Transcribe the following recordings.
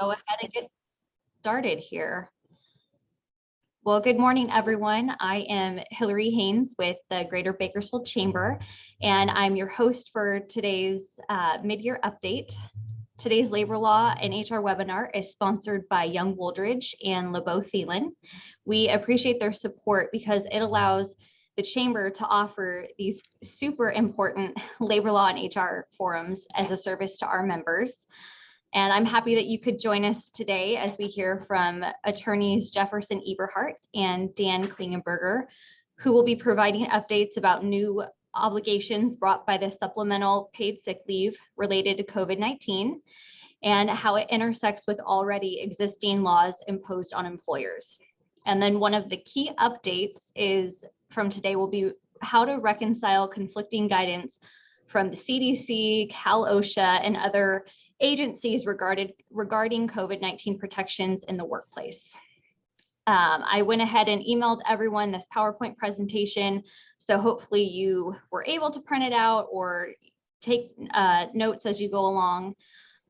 go ahead and get started here. Well, good morning, everyone. I am Hillary Haynes with the Greater Bakersfield Chamber, and I'm your host for today's mid-year update. Today's labor law and HR webinar is sponsored by Young Wooldridge and LeBeau-Thelen. We appreciate their support because it allows the Chamber to offer these super important labor law and HR forums as a service to our members. And I'm happy that you could join us today as we hear from attorneys Jefferson Eberhardt and Dan Klingenberger, who will be providing updates about new obligations brought by the supplemental paid sick leave related to COVID-19 and how it intersects with already existing laws imposed on employers. And then one of the key updates is from today will be how to reconcile conflicting guidance from the CDC, Cal OSHA, and other agencies regarding COVID-19 protections in the workplace. I went ahead and emailed everyone this PowerPoint presentation, so hopefully you were able to print it out or take notes as you go along.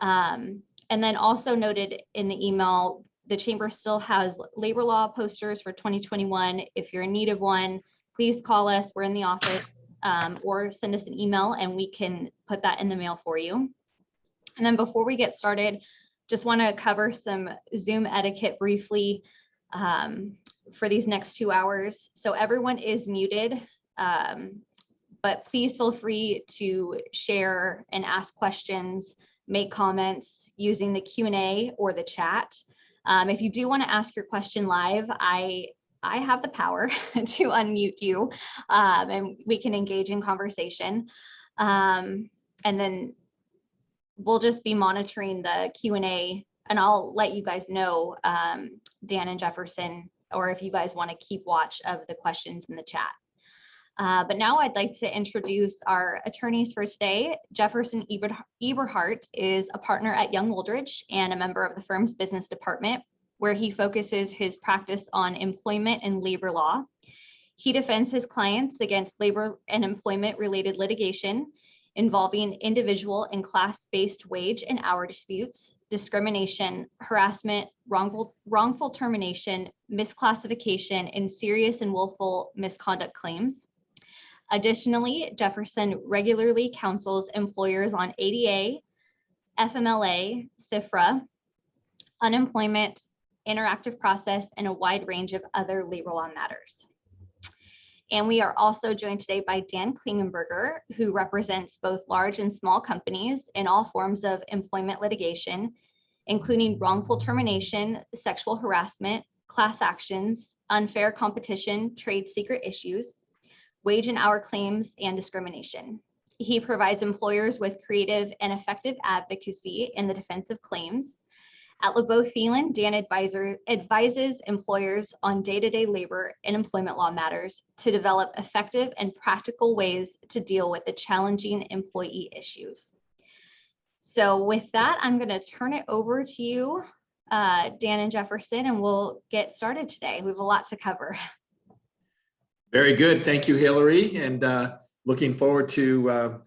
And then also noted in the email, the Chamber still has labor law posters for 2021. If you're in need of one, please call us. We're in the office. Or send us an email and we can put that in the mail for you. And then before we get started, just want to cover some Zoom etiquette briefly for these next 2 hours. So everyone is muted, but please feel free to share and ask questions, make comments using the Q&A or the chat. If you do want to ask your question live, I have the power to unmute you and we can engage in conversation. And then we'll just be monitoring the Q&A and I'll let you guys know, Dan and Jefferson, or if you guys want to keep watch of the questions in the chat. But now I'd like to introduce our attorneys for today. Jefferson Eberhardt is a partner at Young Wooldridge and a member of the firm's business department, where he focuses his practice on employment and labor law. He defends his clients against labor and employment related litigation involving individual and class-based wage and hour disputes, discrimination, harassment, wrongful termination, misclassification, and serious and willful misconduct claims. Additionally, Jefferson regularly counsels employers on ADA, FMLA, CFRA, unemployment, interactive process, and a wide range of other labor law matters. And we are also joined today by Dan Klingenberger, who represents both large and small companies in all forms of employment litigation, including wrongful termination, sexual harassment, class actions, unfair competition, trade secret issues, wage and hour claims, and discrimination. He provides employers with creative and effective advocacy in the defense of claims. At LeBeau-Thelen, Dan advises employers on day-to-day labor and employment law matters to develop effective and practical ways to deal with the challenging employee issues. So with that, I'm going to turn it over to you, Dan and Jefferson, and we'll get started today. We have a lot to cover. Very good. Thank you, Hillary, and looking forward to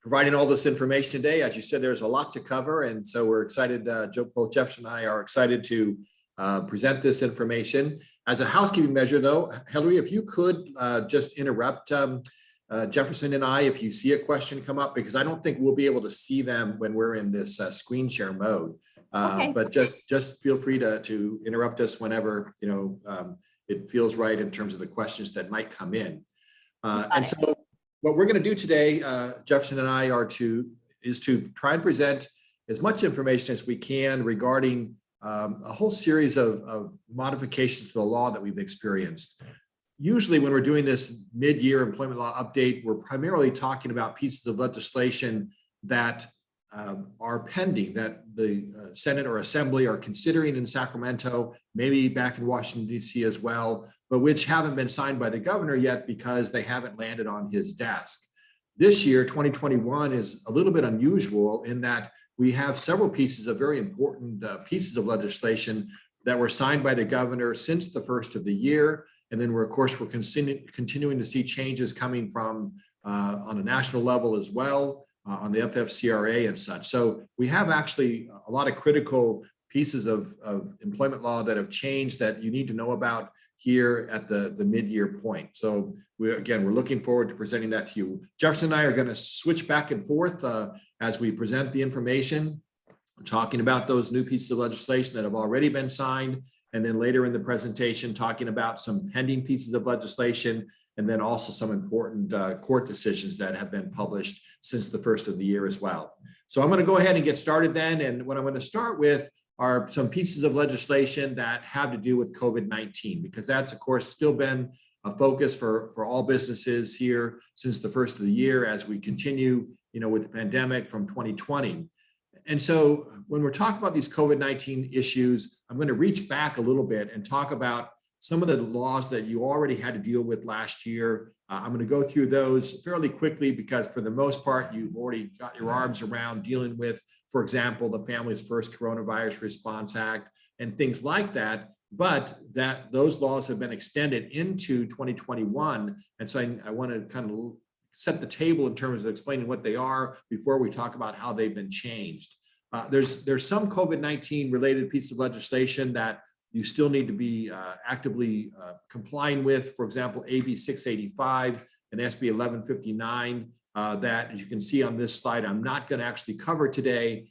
providing all this information today. As you said, there's a lot to cover, and so we're excited. Both Jefferson and I are excited to present this information. As a housekeeping measure, though, Hillary, if you could just interrupt Jefferson and I if you see a question come up, because I don't think we'll be able to see them when we're in this screen share mode. Okay. But just feel free to interrupt us whenever it feels right in terms of the questions that might come in. And so what we're going to do today, Jefferson and I, is to try and present as much information as we can regarding a whole series of modifications to the law that we've experienced. Usually when we're doing this mid-year employment law update, we're primarily talking about pieces of legislation that are pending, that the Senate or Assembly are considering in Sacramento, maybe back in Washington, D.C. as well, but which haven't been signed by the governor yet because they haven't landed on his desk. This year, 2021, is a little bit unusual in that we have several pieces of very important pieces of legislation that were signed by the governor since the first of the year. And then we're continuing to see changes coming from on a national level as well. on the FFCRA and such. So we have actually a lot of critical pieces of employment law that have changed that you need to know about here at the mid-year point. So we're looking forward to presenting that to you. Jefferson and I are going to switch back and forth as we present the information, talking about those new pieces of legislation that have already been signed, and then later in the presentation, talking about some pending pieces of legislation, and then also some important court decisions that have been published since the first of the year as well. So I'm going to go ahead and get started then. And what I'm going to start with are some pieces of legislation that have to do with COVID-19, because that's, of course, still been a focus for all businesses here since the first of the year as we continue, with the pandemic from 2020. And so when we're talking about these COVID-19 issues, I'm going to reach back a little bit and talk about some of the laws that you already had to deal with last year. I'm going to go through those fairly quickly because for the most part, you've already got your arms around dealing with, for example, the Families First Coronavirus Response Act and things like that, but that those laws have been extended into 2021. And so I want to kind of set the table in terms of explaining what they are before we talk about how they've been changed. There's some COVID-19 related pieces of legislation that you still need to be actively complying with. For example, AB 685 and SB 1159 that, as you can see on this slide, I'm not going to actually cover today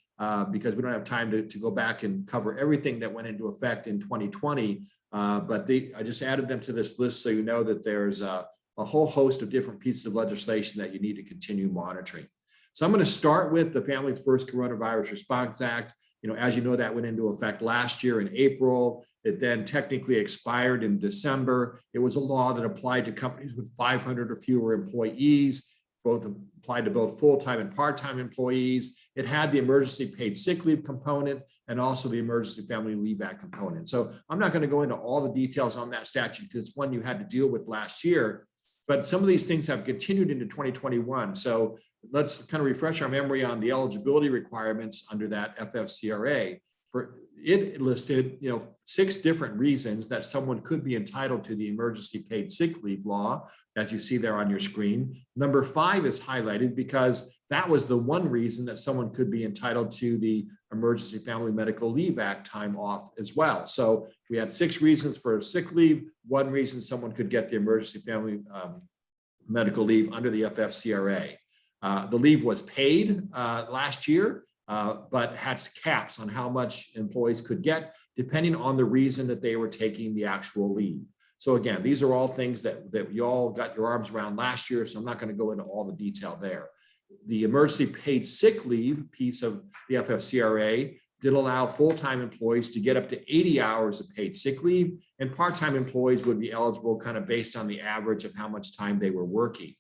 because we don't have time to go back and cover everything that went into effect in 2020. But I just added them to this list so you know that there's a whole host of different pieces of legislation that you need to continue monitoring. So I'm going to start with the Families First Coronavirus Response Act. As you know, that went into effect last year in April. It then technically expired in December. It was a law that applied to companies with 500 or fewer employees, both applied to both full-time and part-time employees. It had the emergency paid sick leave component and also the Emergency Family Leave Act component. So I'm not going to go into all the details on that statute because it's one you had to deal with last year. But some of these things have continued into 2021. So let's kind of refresh our memory on the eligibility requirements under that FFCRA. For it listed, 6 different reasons that someone could be entitled to the emergency paid sick leave law, as you see there on your screen. Number 5 is highlighted because that was the one reason that someone could be entitled to the Emergency Family Medical Leave Act time off as well. So we had 6 reasons for sick leave, 1 reason someone could get the emergency family medical leave under the FFCRA. The leave was paid last year, but had caps on how much employees could get depending on the reason that they were taking the actual leave. So again, these are all things that you all got your arms around last year, so I'm not going to go into all the detail there. The emergency paid sick leave piece of the FFCRA did allow full-time employees to get up to 80 hours of paid sick leave, and part-time employees would be eligible kind of based on the average of how much time they were working.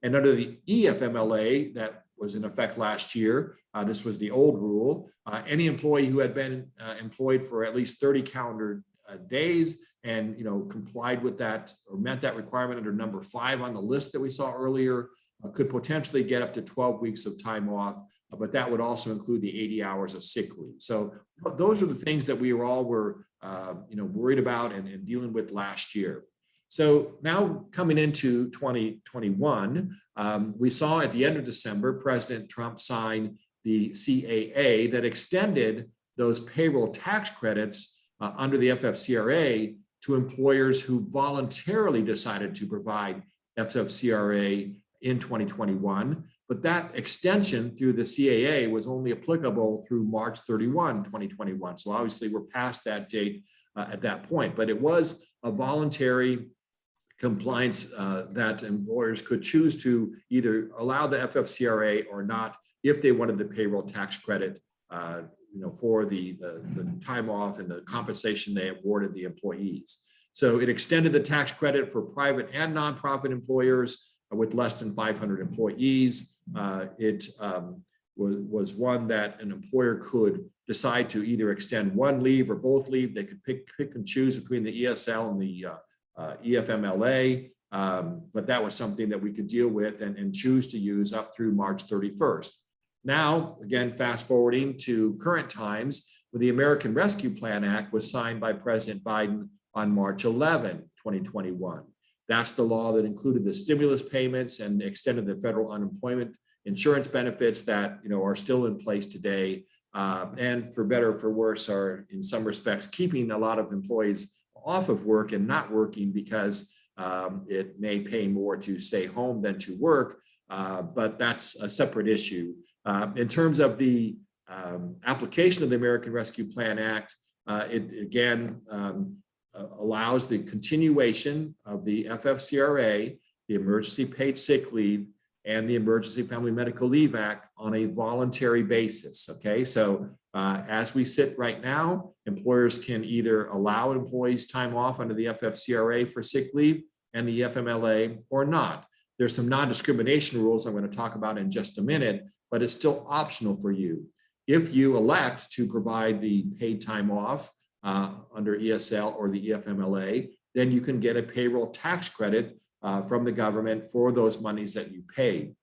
And under the EFMLA that was in effect last year, this was the old rule, any employee who had been employed for at least 30 calendar days and complied with that or met that requirement under number 5 on the list that we saw earlier could potentially get up to 12 weeks of time off, but that would also include the 80 hours of sick leave. So those are the things that we all were worried about and dealing with last year. So now coming into 2021, we saw at the end of December, President Trump signed the CAA that extended those payroll tax credits under the FFCRA to employers who voluntarily decided to provide FFCRA in 2021. But that extension through the CAA was only applicable through March 31, 2021. So obviously we're past that date at that point, but it was a voluntary compliance that employers could choose to either allow the FFCRA or not if they wanted the payroll tax credit for the time off and the compensation they awarded the employees. So it extended the tax credit for private and nonprofit employers with less than 500 employees. It was one that an employer could decide to either extend one leave or both leave. They could pick and choose between the ESL and the EFMLA, but that was something that we could deal with and choose to use up through March 31st. Now, again, fast forwarding to current times, when the American Rescue Plan Act was signed by President Biden on March 11, 2021. That's the law that included the stimulus payments and extended the federal unemployment insurance benefits that are still in place today, and for better or for worse are in some respects keeping a lot of employees off of work and not working because it may pay more to stay home than to work, but that's a separate issue. In terms of the application of the American Rescue Plan Act, it again allows the continuation of the FFCRA, the Emergency Paid Sick Leave, and the Emergency Family Medical Leave Act on a voluntary basis. Okay, so as we sit right now, employers can either allow employees time off under the FFCRA for sick leave and the FMLA or not. There's some non-discrimination rules I'm going to talk about in just a minute, but it's still optional for you. If you elect to provide the paid time off under ESL or the EFMLA, then you can get a payroll tax credit from the government for those monies that you paid.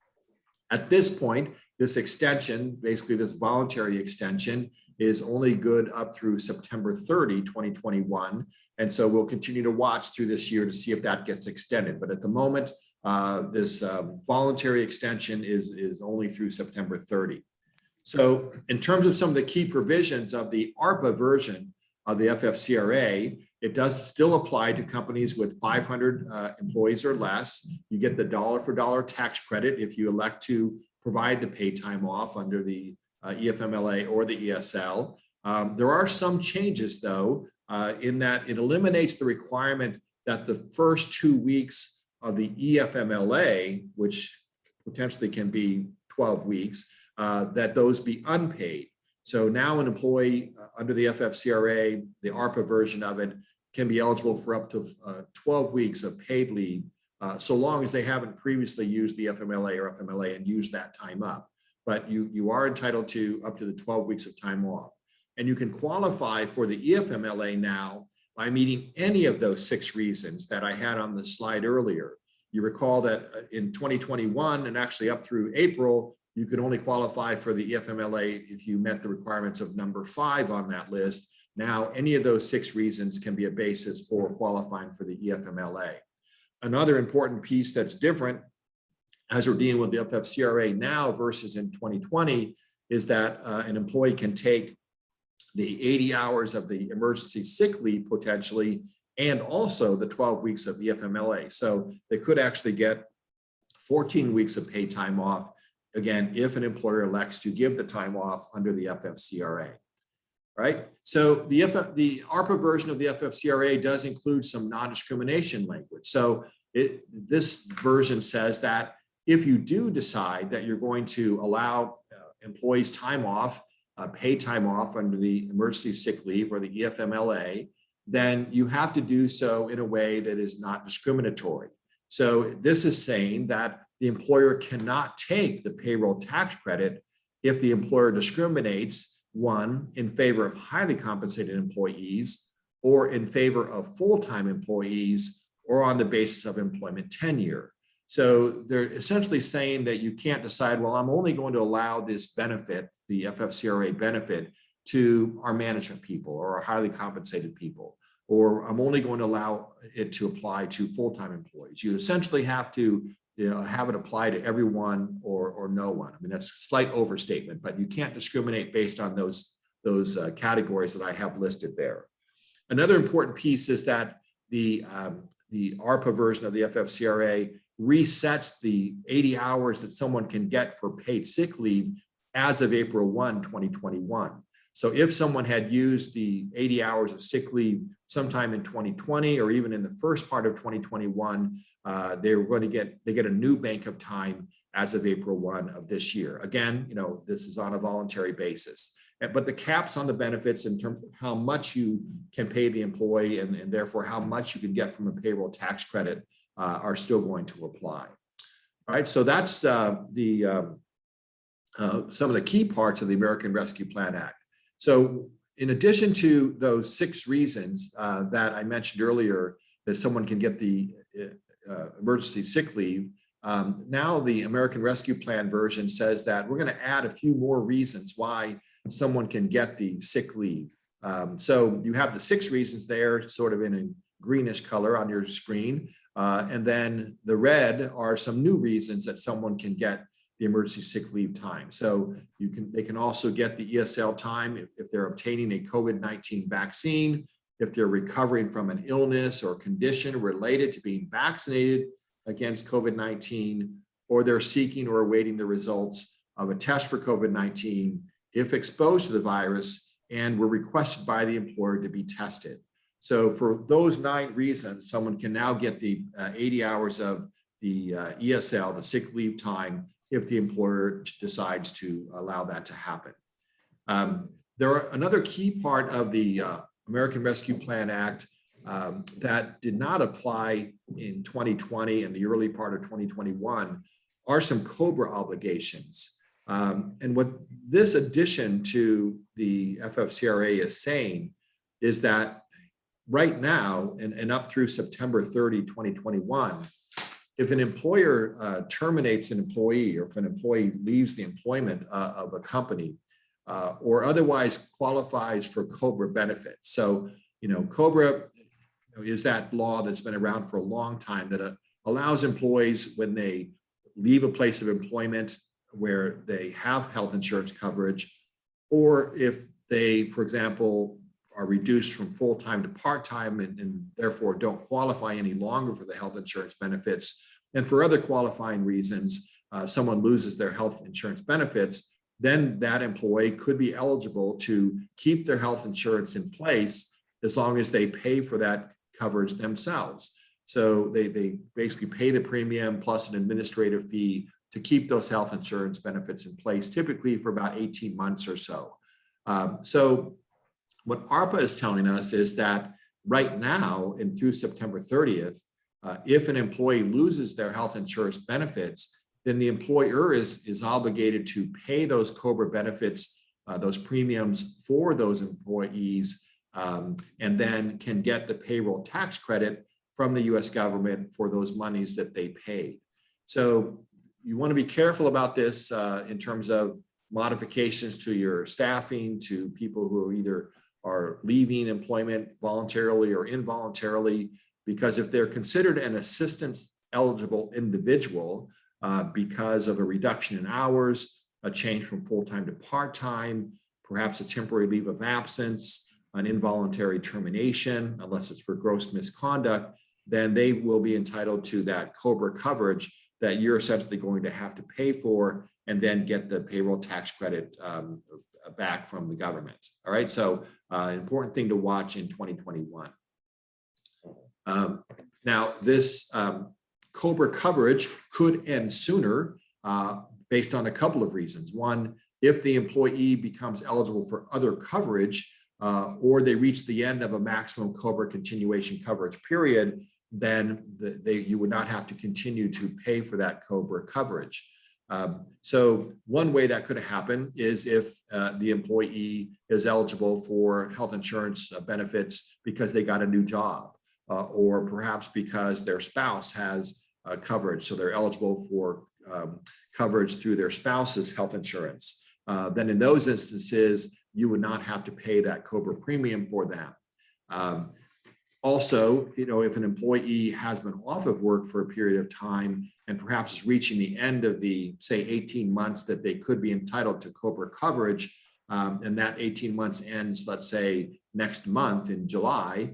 At this point, this extension, basically this voluntary extension, is only good up through September 30, 2021. And so we'll continue to watch through this year to see if that gets extended. But at the moment, this voluntary extension is only through September 30. So in terms of some of the key provisions of the ARPA version of the FFCRA, it does still apply to companies with 500 employees or less. You get the dollar-for-dollar tax credit if you elect to provide the paid time off under the EFMLA or the ESL. There are some changes, though, in that it eliminates the requirement that the first 2 weeks of the EFMLA, which potentially can be 12 weeks, that those be unpaid. So now an employee under the FFCRA, the ARPA version of it, can be eligible for up to 12 weeks of paid leave, so long as they haven't previously used the FMLA or FMLA and used that time up. But you are entitled to up to the 12 weeks of time off. And you can qualify for the EFMLA now by meeting any of those 6 reasons that I had on the slide earlier. You recall that in 2021 and actually up through April, you could only qualify for the EFMLA if you met the requirements of number 5 on that list. Now, any of those 6 reasons can be a basis for qualifying for the EFMLA. Another important piece that's different as we're dealing with the FFCRA now versus in 2020 is that an employee can take the 80 hours of the emergency sick leave potentially, and also the 12 weeks of EFMLA. So they could actually get 14 weeks of paid time off, again, if an employer elects to give the time off under the FFCRA. Right? So the ARPA version of the FFCRA does include some non-discrimination language. So this version says that if you do decide that you're going to allow employees time off, paid time off under the emergency sick leave or the EFMLA, then you have to do so in a way that is not discriminatory. So this is saying that the employer cannot take the payroll tax credit if the employer discriminates, one, in favor of highly compensated employees, or in favor of full-time employees, or on the basis of employment tenure. So they're essentially saying that you can't decide, well, I'm only going to allow this benefit, the FFCRA benefit, to our management people or our highly compensated people, or I'm only going to allow it to apply to full-time employees. You essentially have to have it apply to everyone or no one. I mean, that's a slight overstatement, but you can't discriminate based on those categories that I have listed there. Another important piece is that the ARPA version of the FFCRA resets the 80 hours that someone can get for paid sick leave as of April 1, 2021. So if someone had used the 80 hours of sick leave sometime in 2020 or even in the first part of 2021, they were going to get a new bank of time as of April 1 of this year. Again, this is on a voluntary basis. But the caps on the benefits in terms of how much you can pay the employee and therefore how much you can get from a payroll tax credit are still going to apply. All right, so that's some of the key parts of the American Rescue Plan Act. So in addition to those 6 reasons that I mentioned earlier that someone can get the emergency sick leave, now the American Rescue Plan version says that we're going to add a few more reasons why someone can get the sick leave. So you have the 6 reasons there sort of in a greenish color on your screen. And then the red are some new reasons that someone can get the emergency sick leave time. So they can also get the ESL time if they're obtaining a COVID-19 vaccine, if they're recovering from an illness or condition related to being vaccinated against COVID-19, or they're seeking or awaiting the results of a test for COVID-19 if exposed to the virus and were requested by the employer to be tested. So for those 9 reasons, someone can now get the 80 hours of the ESL, the sick leave time, if the employer decides to allow that to happen. Another key part of the American Rescue Plan Act that did not apply in 2020 and the early part of 2021 are some COBRA obligations. And what this addition to the FFCRA is saying is that right now and up through September 30, 2021, if an employer terminates an employee, or if an employee leaves the employment of a company, or otherwise qualifies for COBRA benefits. So, COBRA is that law that's been around for a long time that allows employees, when they leave a place of employment where they have health insurance coverage, or if they, for example, are reduced from full-time to part-time and therefore don't qualify any longer for the health insurance benefits, and for other qualifying reasons, someone loses their health insurance benefits, then that employee could be eligible to keep their health insurance in place as long as they pay for that coverage themselves. So they basically pay the premium plus an administrative fee to keep those health insurance benefits in place, typically for about 18 months or so. So what ARPA is telling us is that right now and through September 30th, if an employee loses their health insurance benefits, then the employer is obligated to pay those COBRA benefits, those premiums for those employees, and then can get the payroll tax credit from the US government for those monies that they paid. So you want to be careful about this in terms of modifications to your staffing, to people who either are leaving employment voluntarily or involuntarily, because if they're considered an assistance eligible individual because of a reduction in hours, a change from full-time to part-time, perhaps a temporary leave of absence, an involuntary termination, unless it's for gross misconduct, then they will be entitled to that COBRA coverage that you're essentially going to have to pay for and then get the payroll tax credit back from the government. All right, so an important thing to watch in 2021. Now, this COBRA coverage could end sooner based on a couple of reasons. One, if the employee becomes eligible for other coverage or they reach the end of a maximum COBRA continuation coverage period, then you would not have to continue to pay for that COBRA coverage. So one way that could happen is if the employee is eligible for health insurance benefits because they got a new job, or perhaps because their spouse has coverage, so they're eligible for coverage through their spouse's health insurance. Then in those instances, you would not have to pay that COBRA premium for that. Also, if an employee has been off of work for a period of time and perhaps is reaching the end of the, say, 18 months that they could be entitled to COBRA coverage, and that 18 months ends, let's say, next month in July,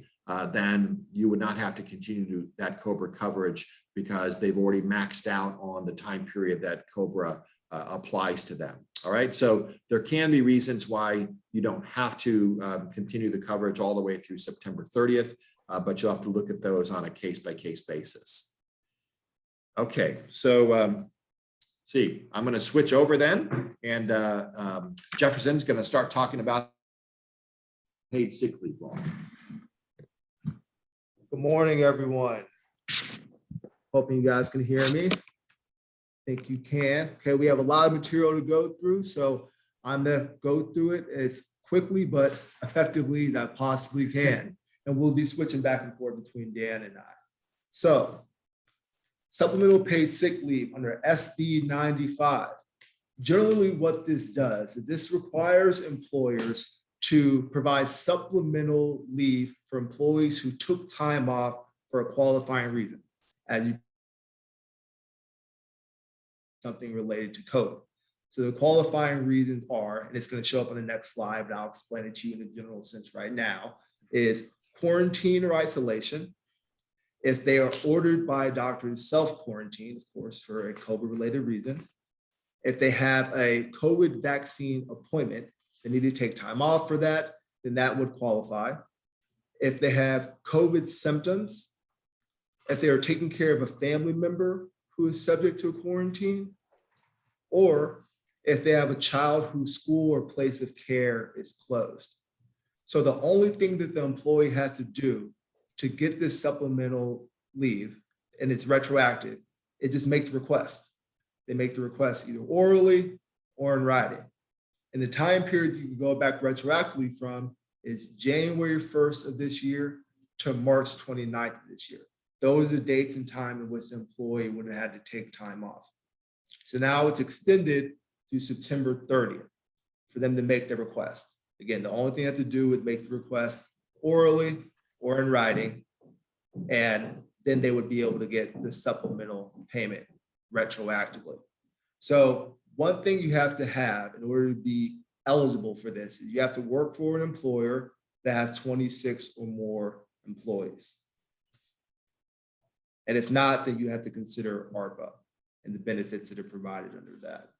then you would not have to continue that COBRA coverage because they've already maxed out on the time period that COBRA applies to them. All right, so there can be reasons why you don't have to continue the coverage all the way through September 30th, but you'll have to look at those on a case-by-case basis. Okay, so see, I'm going to switch over then, and Jefferson's going to start talking about paid sick leave law. Good morning, everyone. Hoping you guys can hear me. I think you can. Okay, we have a lot of material to go through, so I'm gonna go through it as quickly but effectively as I possibly can. And we'll be switching back and forth between Dan and I. So, supplemental paid sick leave under SB 95. Generally, what this does is this requires employers to provide supplemental leave for employees who took time off for a qualifying reason. As you something related to COVID. So the qualifying reasons are, and it's going to show up on the next slide, but I'll explain it to you in a general sense right now, is quarantine or isolation. If they are ordered by a doctor to self-quarantine, of course, for a COVID-related reason. If they have a COVID vaccine appointment, they need to take time off for that, then that would qualify. If they have COVID symptoms, if they are taking care of a family member who is subject to a quarantine, or if they have a child whose school or place of care is closed. So the only thing that the employee has to do to get this supplemental leave, and it's retroactive, is just make the request. They make the request either orally or in writing. And the time period you can go back retroactively from is January 1st of this year to March 29th of this year. Those are the dates and time in which the employee would have had to take time off. So now it's extended to September 30th for them to make the request. Again, the only thing they have to do is make the request orally or in writing, and then they would be able to get the supplemental payment retroactively. So one thing you have to have in order to be eligible for this is you have to work for an employer that has 26 or more employees. And if not, then you have to consider ARPA and the benefits that are provided under that.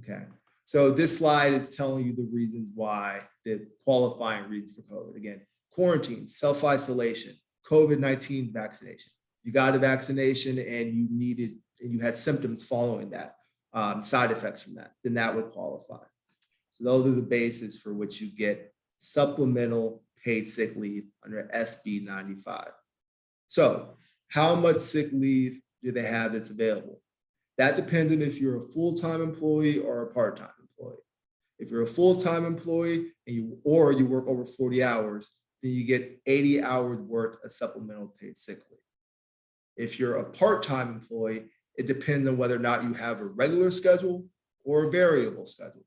Okay, so this slide is telling you the reasons why, the qualifying reasons for COVID. Again, quarantine, self-isolation, COVID-19 vaccination. You got a vaccination and you had symptoms following that, side effects from that, then that would qualify. So those are the bases for which you get supplemental paid sick leave under SB 95. So how much sick leave do they have that's available? That depends on if you're a full-time employee or a part-time employee. If you're a full-time employee and you work over 40 hours, then you get 80 hours worth of supplemental paid sick leave. If you're a part-time employee, it depends on whether or not you have a regular schedule or a variable schedule.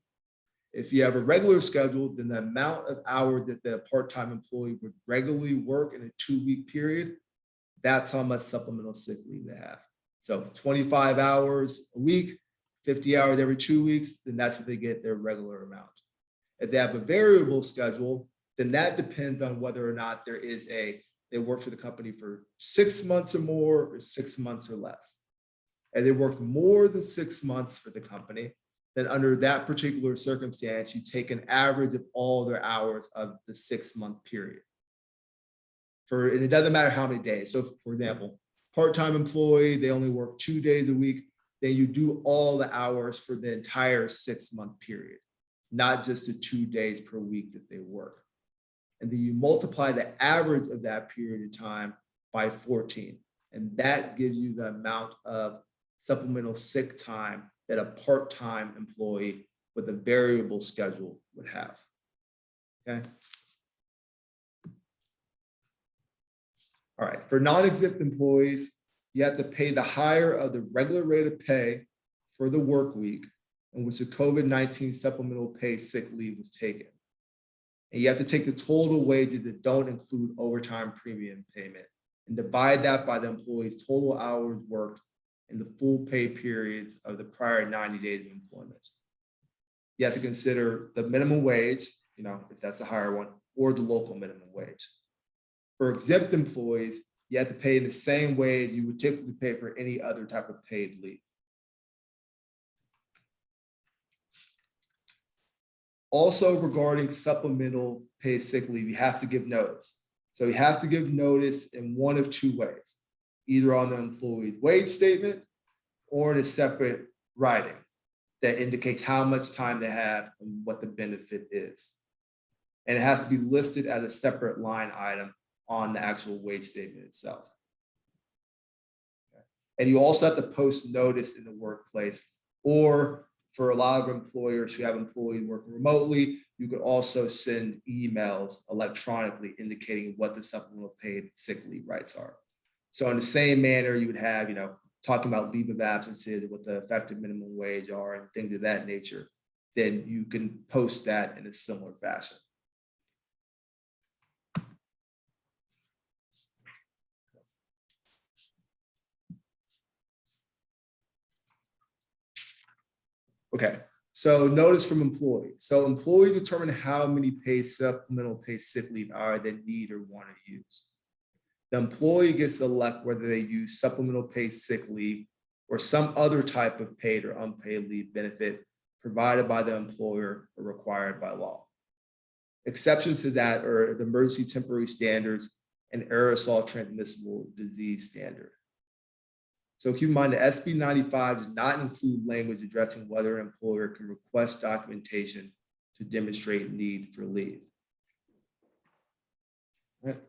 If you have a regular schedule, then the amount of hours that the part-time employee would regularly work in a 2-week period, that's how much supplemental sick leave they have. So 25 hours a week, 50 hours every 2 weeks, then that's what they get, their regular amount. If they have a variable schedule, then that depends on whether or not they work for the company for 6 months or more or 6 months or less. And they worked more than 6 months for the company, then under that particular circumstance, you take an average of all their hours of the 6-month period. And it doesn't matter how many days. So for example, part-time employee, they only work 2 days a week, then you do all the hours for the entire 6-month period, not just the 2 days per week that they work. And then you multiply the average of that period of time by 14. And that gives you the amount of supplemental sick time that a part-time employee with a variable schedule would have. Okay. All right, for non-exempt employees, you have to pay the higher of the regular rate of pay for the work week in which the COVID-19 supplemental paid sick leave was taken. And you have to take the total wages that don't include overtime premium payment and divide that by the employee's total hours worked in the full pay periods of the prior 90 days of employment. You have to consider the minimum wage, if that's a higher one, or the local minimum wage. For exempt employees, you have to pay the same wage you would typically pay for any other type of paid leave. Also, regarding supplemental paid sick leave, you have to give notice. So you have to give notice in one of two ways, either on the employee's wage statement or in a separate writing that indicates how much time they have and what the benefit is. And it has to be listed as a separate line item on the actual wage statement itself. Okay. And you also have to post notice in the workplace, or for a lot of employers who have employees working remotely, you could also send emails electronically indicating what the supplemental paid sick leave rights are. So in the same manner, you would have, talking about leave of absences, what the effective minimum wage are and things of that nature, then you can post that in a similar fashion. Okay, so notice from employees. So employees determine how many paid supplemental paid sick leave hour they need or want to use. The employee gets to elect whether they use supplemental paid sick leave or some other type of paid or unpaid leave benefit provided by the employer or required by law. Exceptions to that are the emergency temporary standards and aerosol transmissible disease standard. So keep in mind that SB 95 does not include language addressing whether an employer can request documentation to demonstrate need for leave. All right.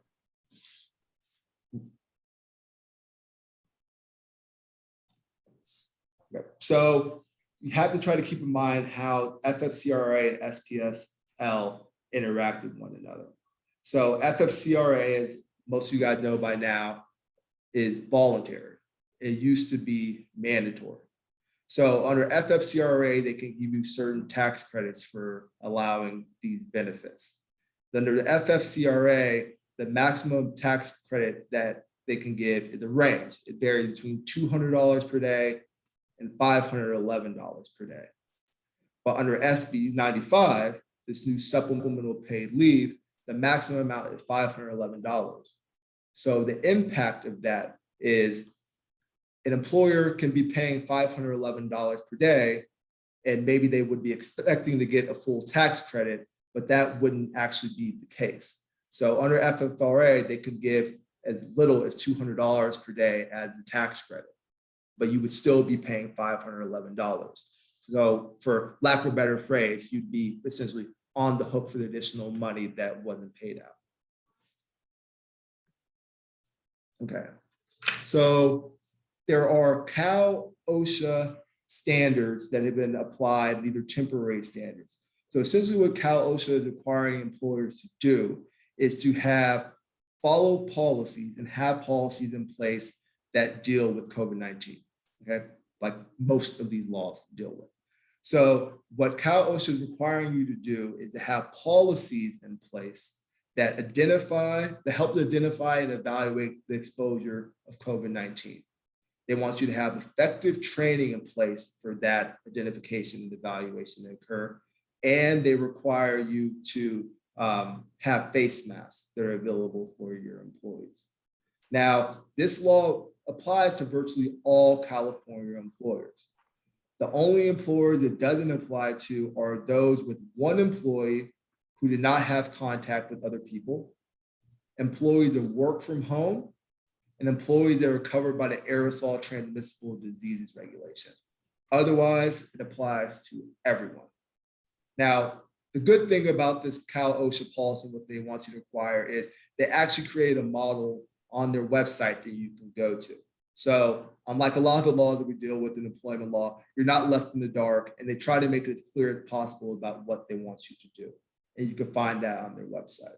Okay. So you have to try to keep in mind how FFCRA and SPSL interact with one another. So FFCRA, as most of you guys know by now, is voluntary. It used to be mandatory. So under FFCRA, they can give you certain tax credits for allowing these benefits. Under the FFCRA, the maximum tax credit that they can give is a range. It varies between $200 per day and $511 per day. But under SB 95, this new supplemental paid leave, the maximum amount is $511. So the impact of that is an employer can be paying $511 per day, and maybe they would be expecting to get a full tax credit, but that wouldn't actually be the case. So under FFRA, they could give as little as $200 per day as a tax credit, but you would still be paying $511. So for lack of a better phrase, you'd be essentially on the hook for the additional money that wasn't paid out. Okay, so there are Cal OSHA standards that have been applied, these are temporary standards. So essentially what Cal OSHA is requiring employers to do is to follow policies and have policies in place that deal with COVID-19, okay? Like most of these laws deal with. So what Cal OSHA is requiring you to do is to have policies in place that help to identify and evaluate the exposure of COVID-19. They want you to have effective training in place for that identification and evaluation to occur. And they require you to have face masks that are available for your employees. Now, this law applies to virtually all California employers. The only employers it doesn't apply to are those with one employee who did not have contact with other people, employees that work from home, and employees that are covered by the aerosol transmissible diseases regulation. Otherwise, it applies to everyone. Now, the good thing about this Cal OSHA policy, what they want you to acquire, is they actually create a model on their website that you can go to. So unlike a lot of the laws that we deal with in employment law, you're not left in the dark, and they try to make it as clear as possible about what they want you to do. And you can find that on their website.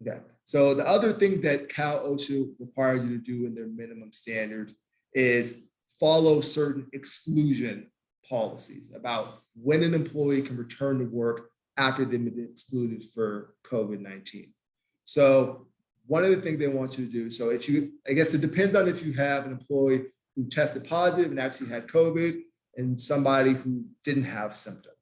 Okay, so the other thing that Cal OSHA requires you to do in their minimum standard is follow certain exclusion policies about when an employee can return to work after they've been excluded for COVID-19. So one of the things they want you to do, so I guess it depends on if you have an employee who tested positive and actually had COVID and somebody who didn't have symptoms.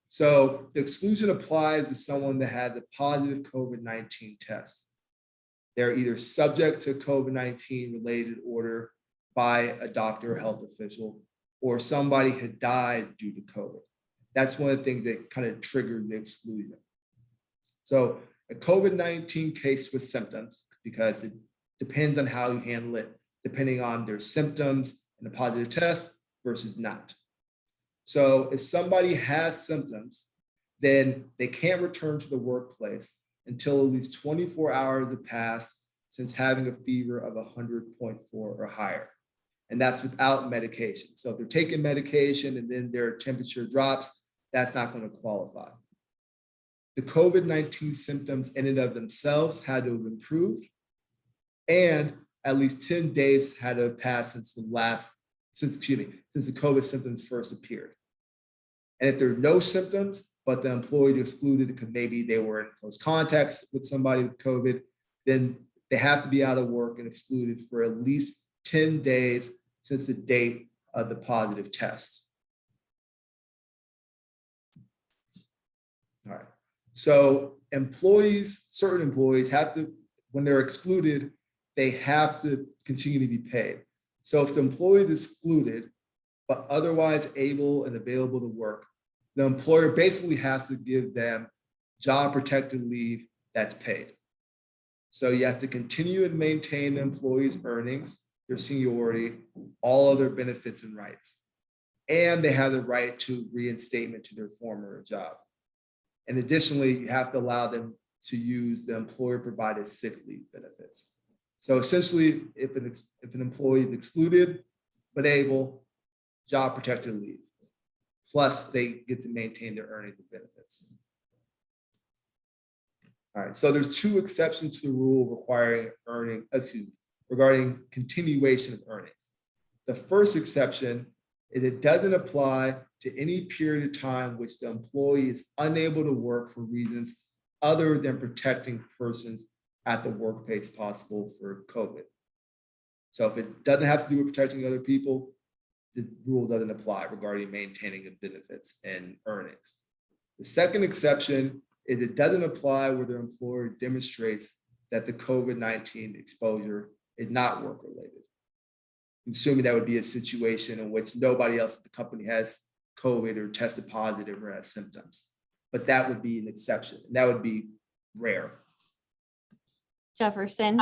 So the exclusion applies to someone that had the positive COVID-19 test. They're either subject to COVID-19 related order by a doctor or health official, or somebody had died due to COVID. That's one of the things that kind of triggers the exclusion. So a COVID-19 case with symptoms, because it depends on how you handle it, depending on their symptoms and the positive test versus not. So if somebody has symptoms, then they can't return to the workplace until at least 24 hours have passed since having a fever of 100.4 or higher. And that's without medication. So if they're taking medication and then their temperature drops, that's not going to qualify. The COVID-19 symptoms in and of themselves had to have improved, and at least 10 days had to have passed since the COVID symptoms first appeared. And if there are no symptoms, but the employee is excluded because maybe they were in close contact with somebody with COVID, then they have to be out of work and excluded for at least 10 days since the date of the positive test. All right. So employees, certain employees have to, when they're excluded, they have to continue to be paid. So if the employee is excluded, but otherwise able and available to work, the employer basically has to give them job protected leave that's paid. So you have to continue and maintain the employee's earnings, their seniority, all other benefits and rights. And they have the right to reinstatement to their former job. And additionally, you have to allow them to use the employer provided sick leave benefits. So essentially, if an employee is excluded, but able, job protected leave, plus they get to maintain their earnings and benefits. All right, so there's two exceptions to the rule regarding continuation of earnings. The first exception is it doesn't apply to any period of time which the employee is unable to work for reasons other than protecting persons at the workplace possible for COVID. So if it doesn't have to do with protecting other people, the rule doesn't apply regarding maintaining of benefits and earnings. The second exception is it doesn't apply where the employer demonstrates that the COVID-19 exposure is not work-related. Assuming that would be a situation in which nobody else at the company has COVID or tested positive or has symptoms. But that would be an exception. And that would be rare. Jefferson,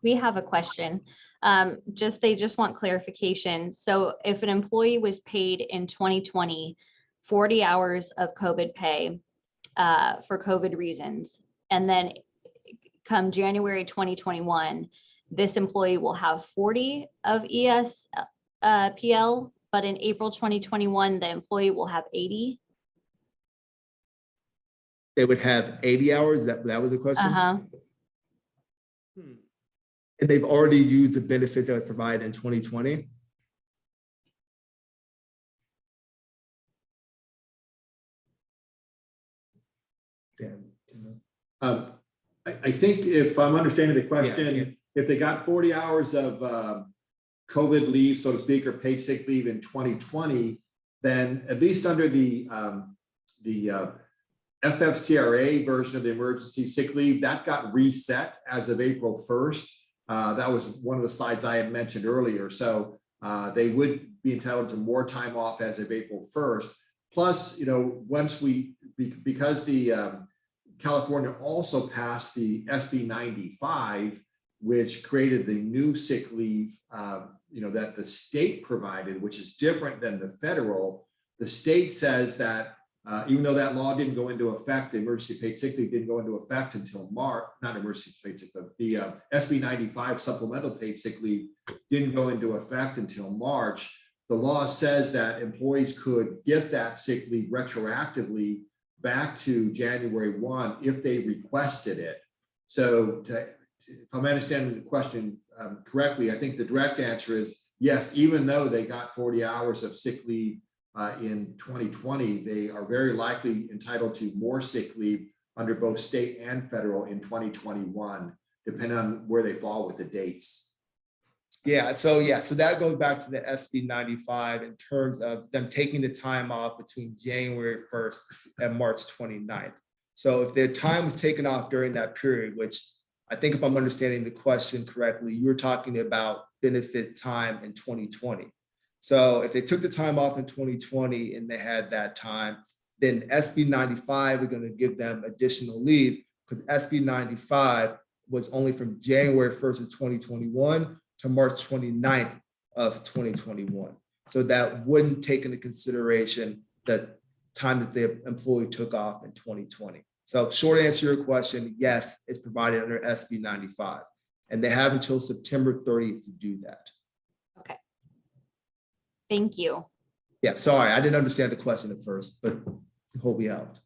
we have a question. They just want clarification. So if an employee was paid in 2020, 40 hours of COVID pay for COVID reasons, and then come January 2021, this employee will have 40 of ESPL, but in April 2021, the employee will have 80. They would have 80 hours. That was the question. And they've already used the benefits that were provided in 2020. I think if I'm understanding the question, if they got 40 hours of COVID leave, so to speak, or paid sick leave in 2020, then at least under the FFCRA version of the emergency sick leave, that got reset as of April 1st. That was one of the slides I had mentioned earlier. So they would be entitled to more time off as of April 1st. Plus, once because the California also passed the SB 95, which created the new sick leave, that the state provided, which is different than the federal. The state says that even though that law didn't go into effect, the emergency paid sick leave didn't go into effect until March, not emergency paid sick leave, the SB 95 supplemental paid sick leave didn't go into effect until March. The law says that employees could get that sick leave retroactively back to January 1 if they requested it. So if I'm understanding the question correctly, I think the direct answer is yes, even though they got 40 hours of sick leave in 2020, they are very likely entitled to more sick leave under both state and federal in 2021, depending on where they fall with the dates. So that goes back to the SB 95 in terms of them taking the time off between January 1st and March 29th. So if their time was taken off during that period, which I think if I'm understanding the question correctly, you were talking about benefit time in 2020. So if they took the time off in 2020 and they had that time, then SB 95 are going to give them additional leave because SB 95 was only from January 1st of 2021 to March 29th of 2021. So that wouldn't take into consideration the time that the employee took off in 2020. So short answer to your question, yes, it's provided under SB 95. And they have until September 30th to do that. Okay. Thank you. Yeah, sorry, I didn't understand the question at first, but I hope we helped.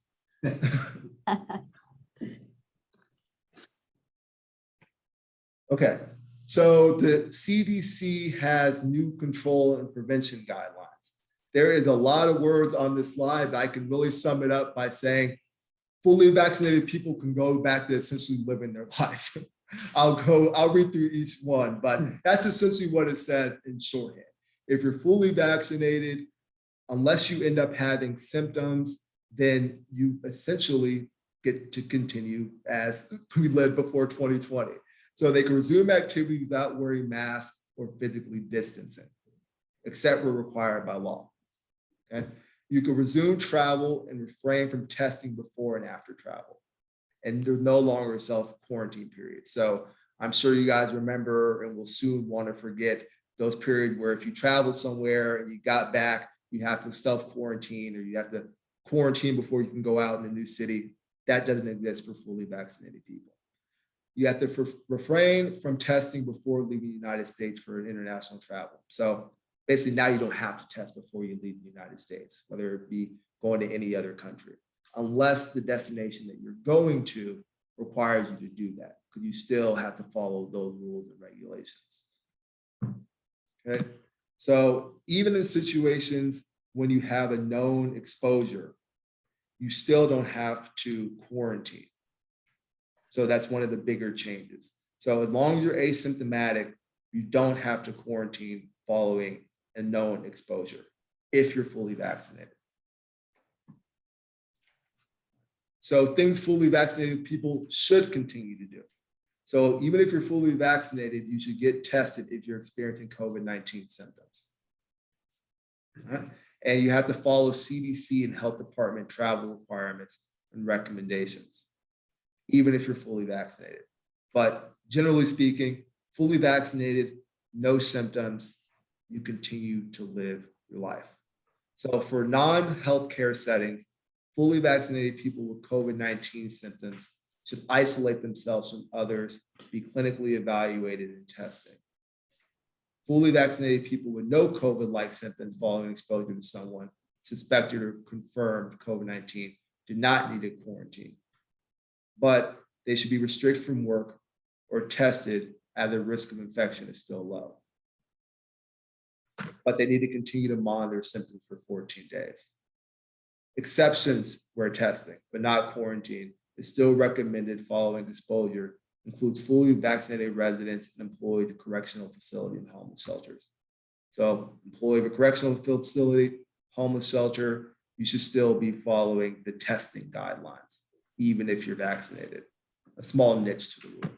Okay, so the CDC has new control and prevention guidelines. There is a lot of words on this slide, but I can really sum it up by saying fully vaccinated people can go back to essentially living their life. I'll read through each one, but that's essentially what it says in shorthand. If you're fully vaccinated, unless you end up having symptoms, then you essentially get to continue as we lived before 2020. So they can resume activity without wearing masks or physically distancing, except where required by law. Okay. You can resume travel and refrain from testing before and after travel. And there's no longer a self-quarantine period. So I'm sure you guys remember and will soon want to forget those periods where if you traveled somewhere and you got back, you have to self-quarantine or you have to quarantine before you can go out in a new city. That doesn't exist for fully vaccinated people. You have to refrain from testing before leaving the United States for international travel. So basically now you don't have to test before you leave the United States, whether it be going to any other country, unless the destination that you're going to requires you to do that, because you still have to follow those rules and regulations. Okay, so even in situations when you have a known exposure, you still don't have to quarantine. So that's one of the bigger changes. So as long as you're asymptomatic, you don't have to quarantine following a known exposure if you're fully vaccinated. So things fully vaccinated people should continue to do. So even if you're fully vaccinated, you should get tested if you're experiencing COVID-19 symptoms. All right? And you have to follow CDC and health department travel requirements and recommendations, even if you're fully vaccinated. But generally speaking, fully vaccinated, no symptoms, you continue to live your life. So for non-healthcare settings, fully vaccinated people with COVID-19 symptoms should isolate themselves from others, be clinically evaluated and tested. Fully vaccinated people with no COVID-like symptoms following exposure to someone suspected or confirmed COVID-19 do not need a quarantine, but they should be restricted from work or tested as the risk of infection is still low. But they need to continue to monitor symptoms for 14 days. Exceptions where testing, but not quarantine, is still recommended following exposure, includes fully vaccinated residents and employees at correctional facility and homeless shelters. So employee of a correctional facility, homeless shelter, you should still be following the testing guidelines, even if you're vaccinated. A small niche to the rule.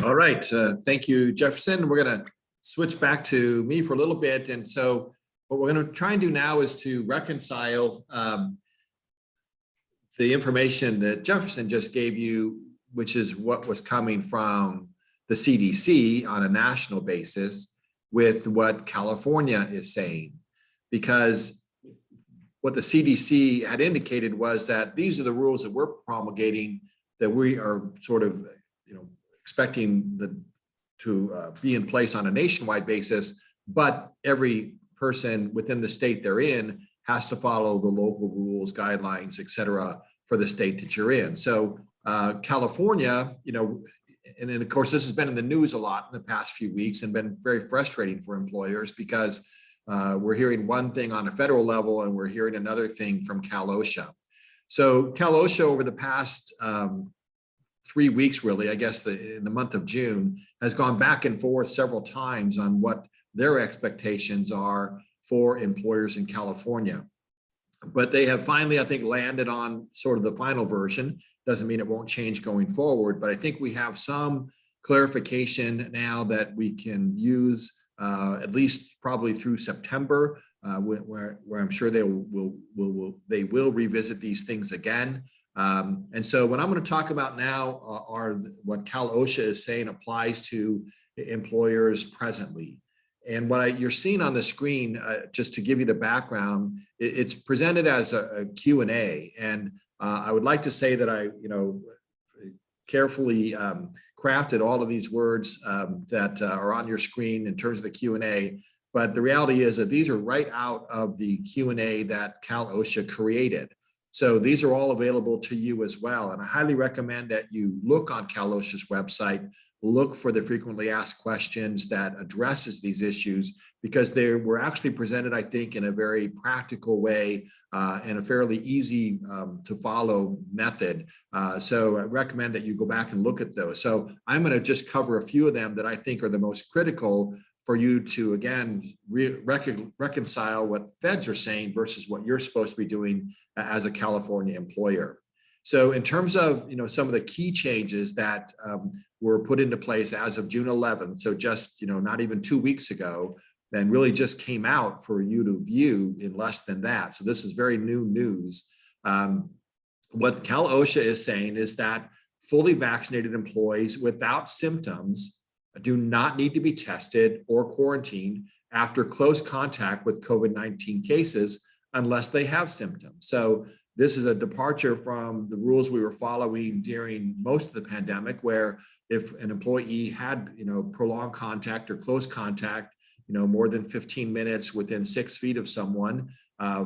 All right, thank you, Jefferson. We're going to switch back to me for a little bit. And so what we're going to try and do now is to reconcile the information that Jefferson just gave you, which is what was coming from the CDC on a national basis, with what California is saying. Because what the CDC had indicated was that these are the rules that we're promulgating, that we are sort of, expecting to be in place on a nationwide basis, but every person within the state they're in has to follow the local rules, guidelines, et cetera, for the state that you're in. So California, and then of course, this has been in the news a lot in the past few weeks and been very frustrating for employers because we're hearing one thing on a federal level and we're hearing another thing from Cal OSHA. So Cal OSHA over the past 3 weeks, really, I guess in the month of June, has gone back and forth several times on what their expectations are for employers in California. But they have finally, I think, landed on sort of the final version. Doesn't mean it won't change going forward, but I think we have some clarification now that we can use at least probably through September, where I'm sure they will revisit these things again. And so what I'm going to talk about now are what Cal OSHA is saying applies to employers presently. And what you're seeing on the screen, just to give you the background, it's presented as a Q&A. And I would like to say that I, carefully crafted all of these words that are on your screen in terms of the Q&A. But the reality is that these are right out of the Q&A that Cal OSHA created. So these are all available to you as well. And I highly recommend that you look on Cal OSHA's website look for the frequently asked questions that addresses these issues, because they were actually presented, I think, in a very practical way and a fairly easy to follow method. So I recommend that you go back and look at those. So I'm going to just cover a few of them that I think are the most critical for you to, again, reconcile what feds are saying versus what you're supposed to be doing as a California employer. So in terms of, some of the key changes that were put into place as of June 11th, so just, not even 2 weeks ago, and really just came out for you to view in less than that. So this is very new news. What Cal OSHA is saying is that fully vaccinated employees without symptoms do not need to be tested or quarantined after close contact with COVID-19 cases unless they have symptoms. So this is a departure from the rules we were following during most of the pandemic, where if an employee had, prolonged contact or close contact, more than 15 minutes within 6 feet of someone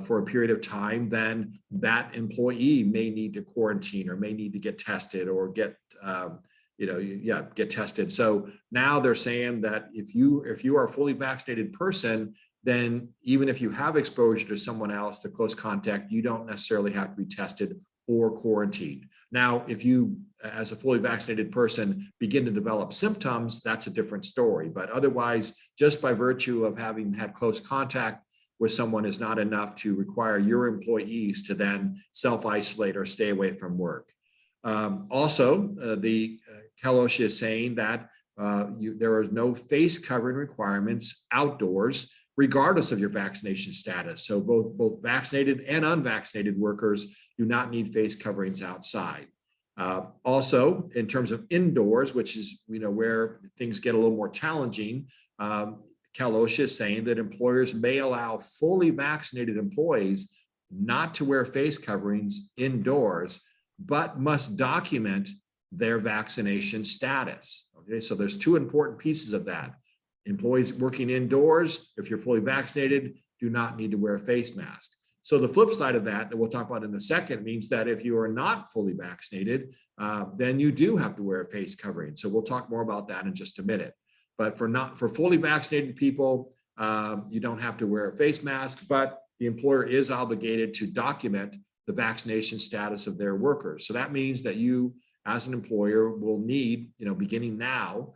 for a period of time, then that employee may need to quarantine or may need to get tested or get tested. So now they're saying that if you are a fully vaccinated person, then even if you have exposure to someone else, to close contact, you don't necessarily have to be tested or quarantined. Now, if you, as a fully vaccinated person, begin to develop symptoms, that's a different story. But otherwise, just by virtue of having had close contact with someone is not enough to require your employees to then self-isolate or stay away from work. Also, the Cal OSHA is saying that there are no face covering requirements outdoors, regardless of your vaccination status. So both vaccinated and unvaccinated workers do not need face coverings outside. Also, in terms of indoors, which is where things get a little more challenging, Cal OSHA is saying that employers may allow fully vaccinated employees not to wear face coverings indoors, but must document their vaccination status. Okay, so there's two important pieces of that. Employees working indoors, if you're fully vaccinated, do not need to wear a face mask. So the flip side of that we'll talk about in a second, means that if you are not fully vaccinated, then you do have to wear a face covering. So we'll talk more about that in just a minute. But for fully vaccinated people, you don't have to wear a face mask, but the employer is obligated to document the vaccination status of their workers. So that means that you, as an employer, will need, beginning now,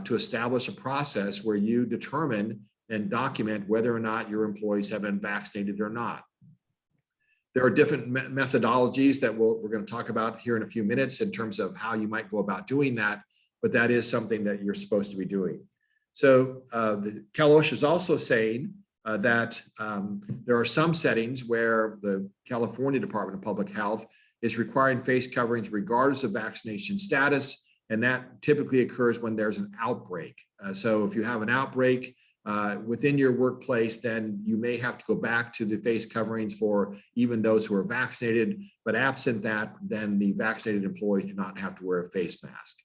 to establish a process where you determine and document whether or not your employees have been vaccinated or not. There are different methodologies that we're going to talk about here in a few minutes in terms of how you might go about doing that, but that is something that you're supposed to be doing. So the Cal OSHA is also saying that there are some settings where the California Department of Public Health is requiring face coverings regardless of vaccination status. And that typically occurs when there's an outbreak. So if you have an outbreak within your workplace, then you may have to go back to the face coverings for even those who are vaccinated. But absent that, then the vaccinated employees do not have to wear a face mask.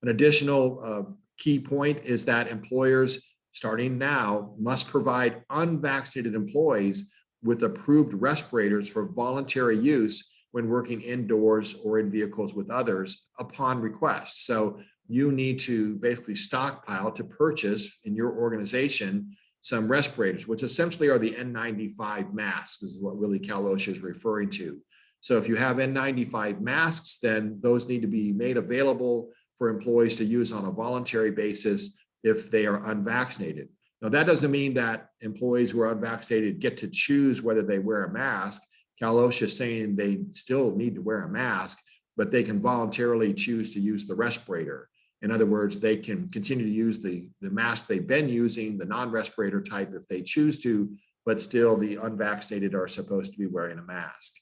An additional key point is that employers, starting now, must provide unvaccinated employees with approved respirators for voluntary use when working indoors or in vehicles with others upon request. So you need to basically stockpile to purchase in your organization some respirators, which essentially are the N95 masks. This is what really Cal OSHA is referring to. So if you have N95 masks, then those need to be made available for employees to use on a voluntary basis if they are unvaccinated. Now, that doesn't mean that employees who are unvaccinated get to choose whether they wear a mask. Cal OSHA is saying they still need to wear a mask, but they can voluntarily choose to use the respirator. In other words, they can continue to use the mask they've been using, the non-respirator type, if they choose to, but still the unvaccinated are supposed to be wearing a mask.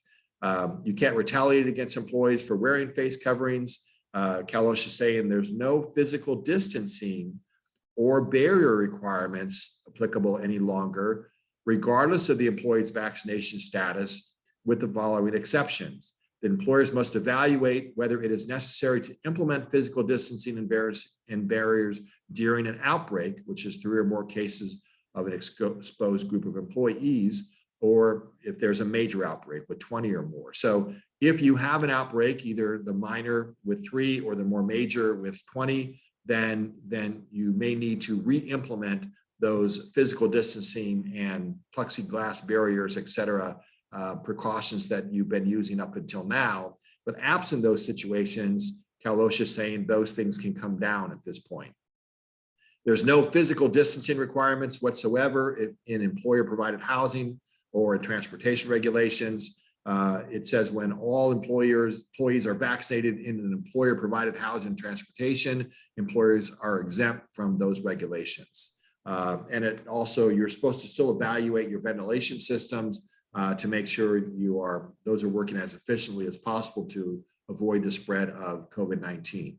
You can't retaliate against employees for wearing face coverings. Cal OSHA is saying there's no physical distancing or barrier requirements applicable any longer, regardless of the employee's vaccination status, with the following exceptions. The employers must evaluate whether it is necessary to implement physical distancing and barriers during an outbreak, which is 3 or more cases of an exposed group of employees, or if there's a major outbreak with 20 or more. So if you have an outbreak, either the minor with 3 or the more major with 20, then you may need to re-implement those physical distancing and plexiglass barriers, et cetera, precautions that you've been using up until now. But absent those situations, OSHA is saying those things can come down at this point. There's no physical distancing requirements whatsoever in employer-provided housing or in transportation regulations. It says when all employees are vaccinated in an employer-provided housing and transportation, employers are exempt from those regulations. And it also, you're supposed to still evaluate your ventilation systems to make sure those are working as efficiently as possible to avoid the spread of COVID-19.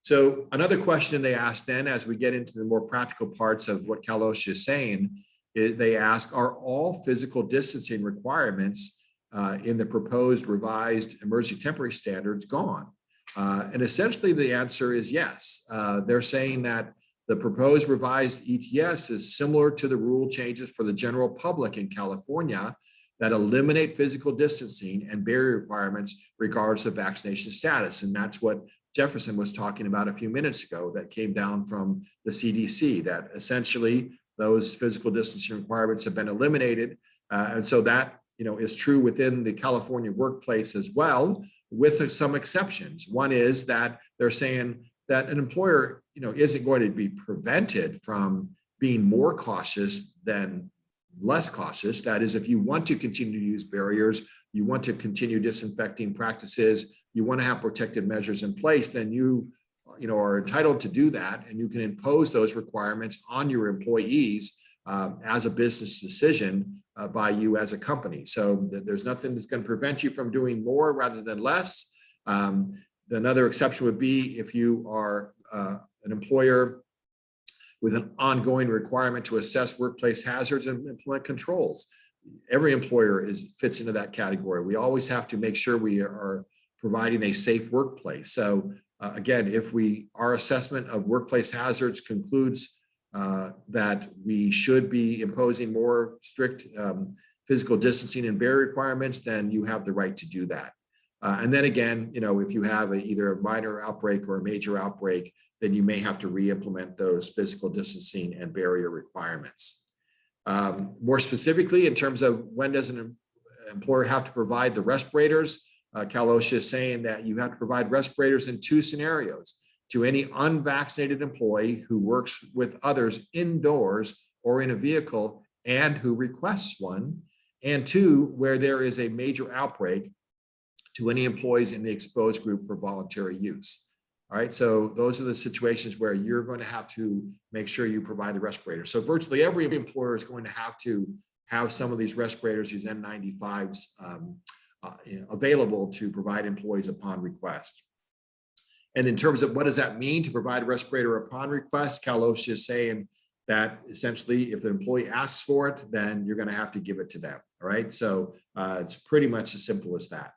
So another question they asked then, as we get into the more practical parts of what OSHA is saying, they ask, are all physical distancing requirements in the proposed revised emergency temporary standards gone? And essentially the answer is yes. They're saying that the proposed revised ETS is similar to the rule changes for the general public in California that eliminate physical distancing and barrier requirements regardless of vaccination status. And that's what Jefferson was talking about a few minutes ago that came down from the CDC, that essentially those physical distancing requirements have been eliminated. And so that is true within the California workplace as well, with some exceptions. One is that they're saying that an employer isn't going to be prevented from being more cautious than less cautious. That is, if you want to continue to use barriers, you want to continue disinfecting practices, you want to have protective measures in place, then you are entitled to do that, and you can impose those requirements on your employees as a business decision by you as a company. So there's nothing that's going to prevent you from doing more rather than less. Another exception would be if you are an employer with an ongoing requirement to assess workplace hazards and implement controls. Every employer fits into that category. We always have to make sure we are providing a safe workplace. So again, if our assessment of workplace hazards concludes that we should be imposing more strict physical distancing and barrier requirements, then you have the right to do that. And then again, if you have either a minor outbreak or a major outbreak, then you may have to re-implement those physical distancing and barrier requirements. More specifically, in terms of when does an employer have to provide the respirators, OSHA is saying that you have to provide respirators in two scenarios: to any unvaccinated employee who works with others indoors or in a vehicle and who requests one, and two, where there is a major outbreak, to any employees in the exposed group for voluntary use. All right, so those are the situations where you're going to have to make sure you provide the respirator. So virtually every employer is going to have some of these respirators, these N95s, available to provide employees upon request. And in terms of what does that mean to provide a respirator upon request, OSHA is saying that essentially if an employee asks for it, then you're going to have to give it to them. All right, so it's pretty much as simple as that.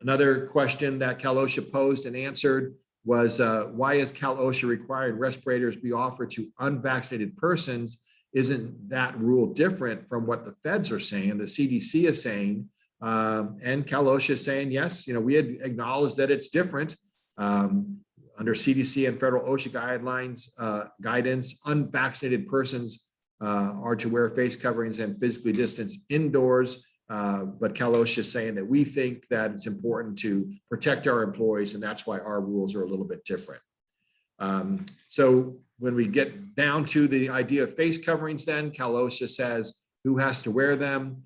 Another question that OSHA posed and answered was, why is OSHA requiring respirators be offered to unvaccinated persons? Isn't that rule different from what the feds are saying, the CDC is saying? And OSHA is saying, yes, we had acknowledged that it's different. Under CDC and federal OSHA guidance, unvaccinated persons are to wear face coverings and physically distance indoors. But OSHA is saying that we think that it's important to protect our employees, and that's why our rules are a little bit different. So when we get down to the idea of face coverings, then OSHA says who has to wear them.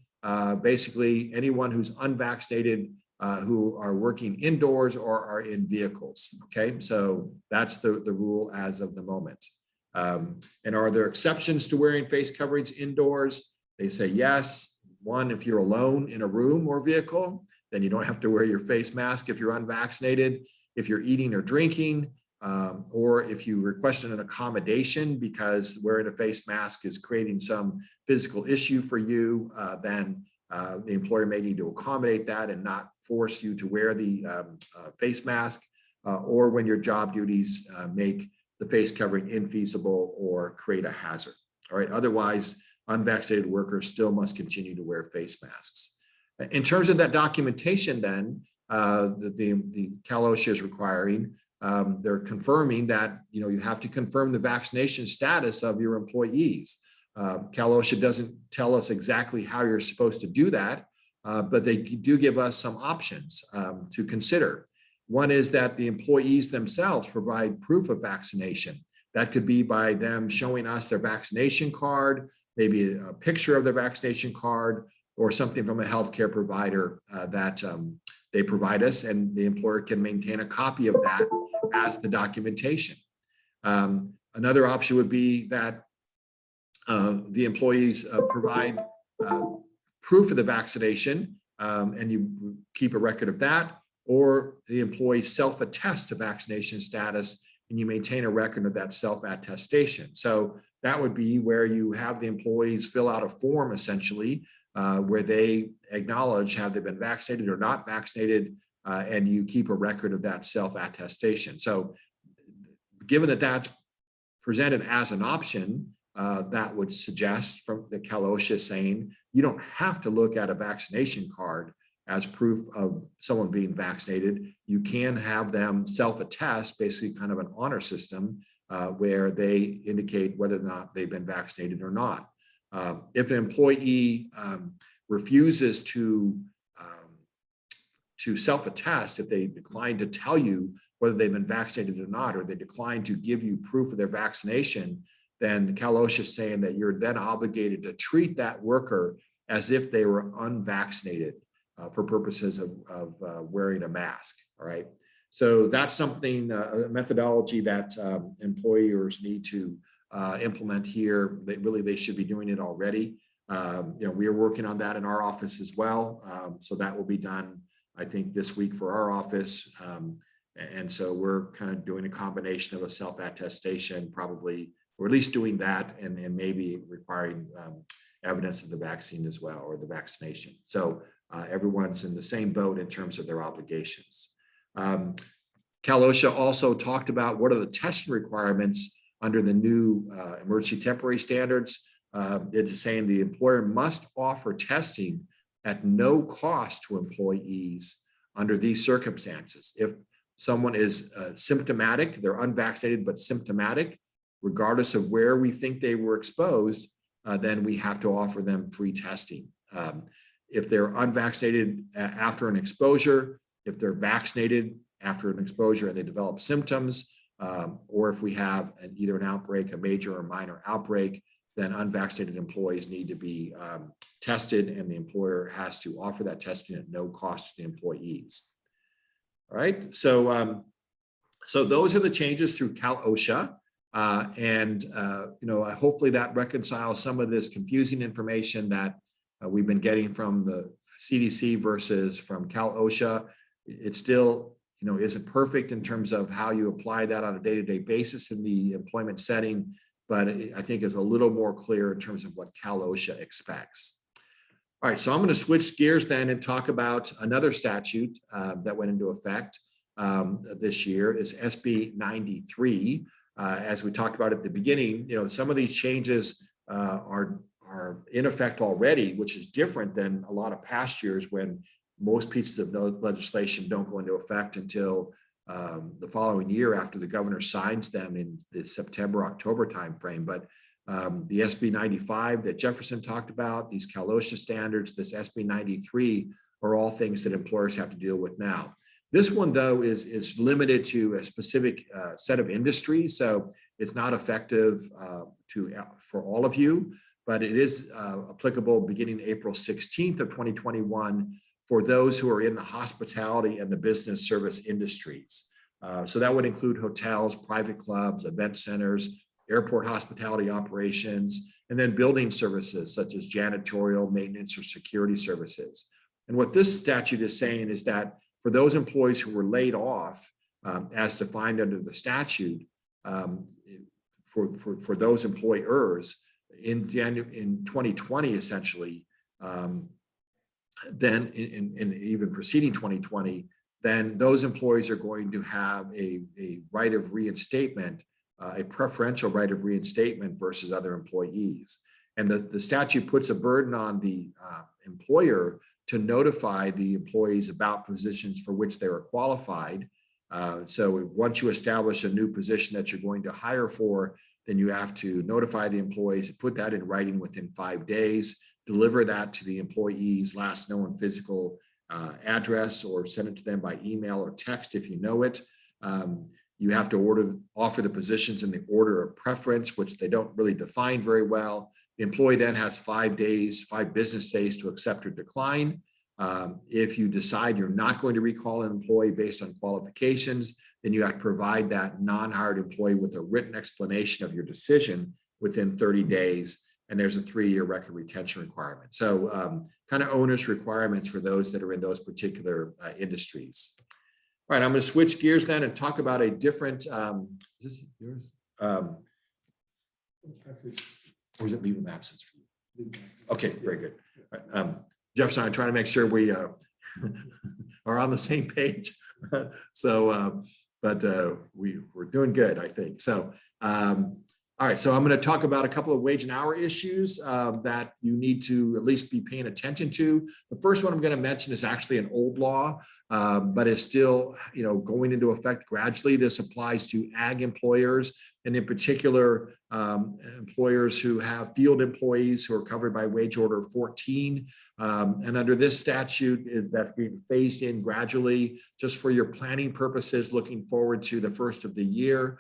Basically, anyone who's unvaccinated who are working indoors or are in vehicles. Okay, so that's the rule as of the moment. And are there exceptions to wearing face coverings indoors? They say yes. One, if you're alone in a room or vehicle, then you don't have to wear your face mask if you're unvaccinated. If you're eating or drinking, or if you requested an accommodation because wearing a face mask is creating some physical issue for you, then the employer may need to accommodate that and not force you to wear the face mask, or when your job duties make the face covering infeasible or create a hazard. All right, otherwise, unvaccinated workers still must continue to wear face masks. In terms of that documentation, then, the OSHA is requiring, they're confirming that, you have to confirm the vaccination status of your employees. Cal OSHA doesn't tell us exactly how you're supposed to do that, but they do give us some options to consider. One is that the employees themselves provide proof of vaccination. That could be by them showing us their vaccination card, maybe a picture of their vaccination card, or something from a healthcare provider that they provide us, and the employer can maintain a copy of that as the documentation. Another option would be that the employees provide proof of the vaccination, and you keep a record of that, or the employee self-attest to vaccination status and you maintain a record of that self-attestation. So that would be where you have the employees fill out a form essentially, where they acknowledge have they been vaccinated or not vaccinated, and you keep a record of that self-attestation. So given that that's presented as an option, that would suggest from the Cal OSHA saying you don't have to look at a vaccination card as proof of someone being vaccinated. You can have them self-attest, basically kind of an honor system, where they indicate whether or not they've been vaccinated or not. If an employee refuses to self-attest, if they decline to tell you whether they've been vaccinated or not, or they decline to give you proof of their vaccination, then Cal OSHA is saying that you're then obligated to treat that worker as if they were unvaccinated for purposes of wearing a mask. All right. So that's something, a methodology that employers need to implement here. They should be doing it already. We are working on that in our office as well. So that will be done, I think, this week for our office. And so we're kind of doing a combination of a self-attestation, probably, or at least doing that, and maybe requiring evidence of the vaccine as well, or the vaccination. So everyone's in the same boat in terms of their obligations. Cal OSHA also talked about what are the testing requirements under the new emergency temporary standards. It's saying the employer must offer testing at no cost to employees under these circumstances. If someone is symptomatic, they're unvaccinated but symptomatic, regardless of where we think they were exposed, then we have to offer them free testing. If they're unvaccinated after an exposure, if they're vaccinated after an exposure and they develop symptoms, or if we have either an outbreak, a major or minor outbreak, then unvaccinated employees need to be tested, and the employer has to offer that testing at no cost to the employees. All right, so those are the changes through Cal OSHA. Hopefully that reconciles some of this confusing information that we've been getting from the CDC versus from Cal OSHA. It still, isn't perfect in terms of how you apply that on a day-to-day basis in the employment setting, but I think it's a little more clear in terms of what Cal OSHA expects. All right, so I'm going to switch gears then and talk about another statute that went into effect this year. Is SB 93. As we talked about at the beginning, some of these changes are in effect already, which is different than a lot of past years when most pieces of legislation don't go into effect until the following year after the governor signs them in the September-October timeframe. But the SB 95 that Jefferson talked about, these Cal OSHA standards, this SB 93 are all things that employers have to deal with now. This one, though, is limited to a specific set of industries, so it's not effective for all of you, but it is applicable beginning April 16th of 2021 for those who are in the hospitality and the business service industries. So that would include hotels, private clubs, event centers, airport hospitality operations, and then building services such as janitorial, maintenance, or security services. And what this statute is saying is that for those employees who were laid off, as defined under the statute, for those employers in 2020, essentially, then in even preceding 2020, then those employees are going to have a right of reinstatement, a preferential right of reinstatement versus other employees. And the statute puts a burden on the employer to notify the employees about positions for which they are qualified. So once you establish a new position that you're going to hire for, then you have to notify the employees, put that in writing within 5 days, deliver that to the employee's last known physical address, or send it to them by email or text if you know it. You have to offer the positions in the order of preference, which they don't really define very well. The employee then has 5 business days to accept or decline. If you decide you're not going to recall an employee based on qualifications, then you have to provide that non-hired employee with a written explanation of your decision within 30 days. And there's a 3-year record retention requirement. So kind of onerous requirements for those that are in those particular industries. All right, I'm going to switch gears then and talk about a different, is this yours? Or is it leave of absence for you? Okay, very good. All right, Jefferson, I'm trying to make sure we are on the same page. So, but we're doing good, I think. So, all right, so I'm going to talk about a couple of wage and hour issues that you need to at least be paying attention to. The first one I'm going to mention is actually an old law, but is still, going into effect gradually. This applies to ag employers, and in particular, employers who have field employees who are covered by Wage Order 14. And under this statute, that's being phased in gradually, just for your planning purposes, looking forward to the first of the year.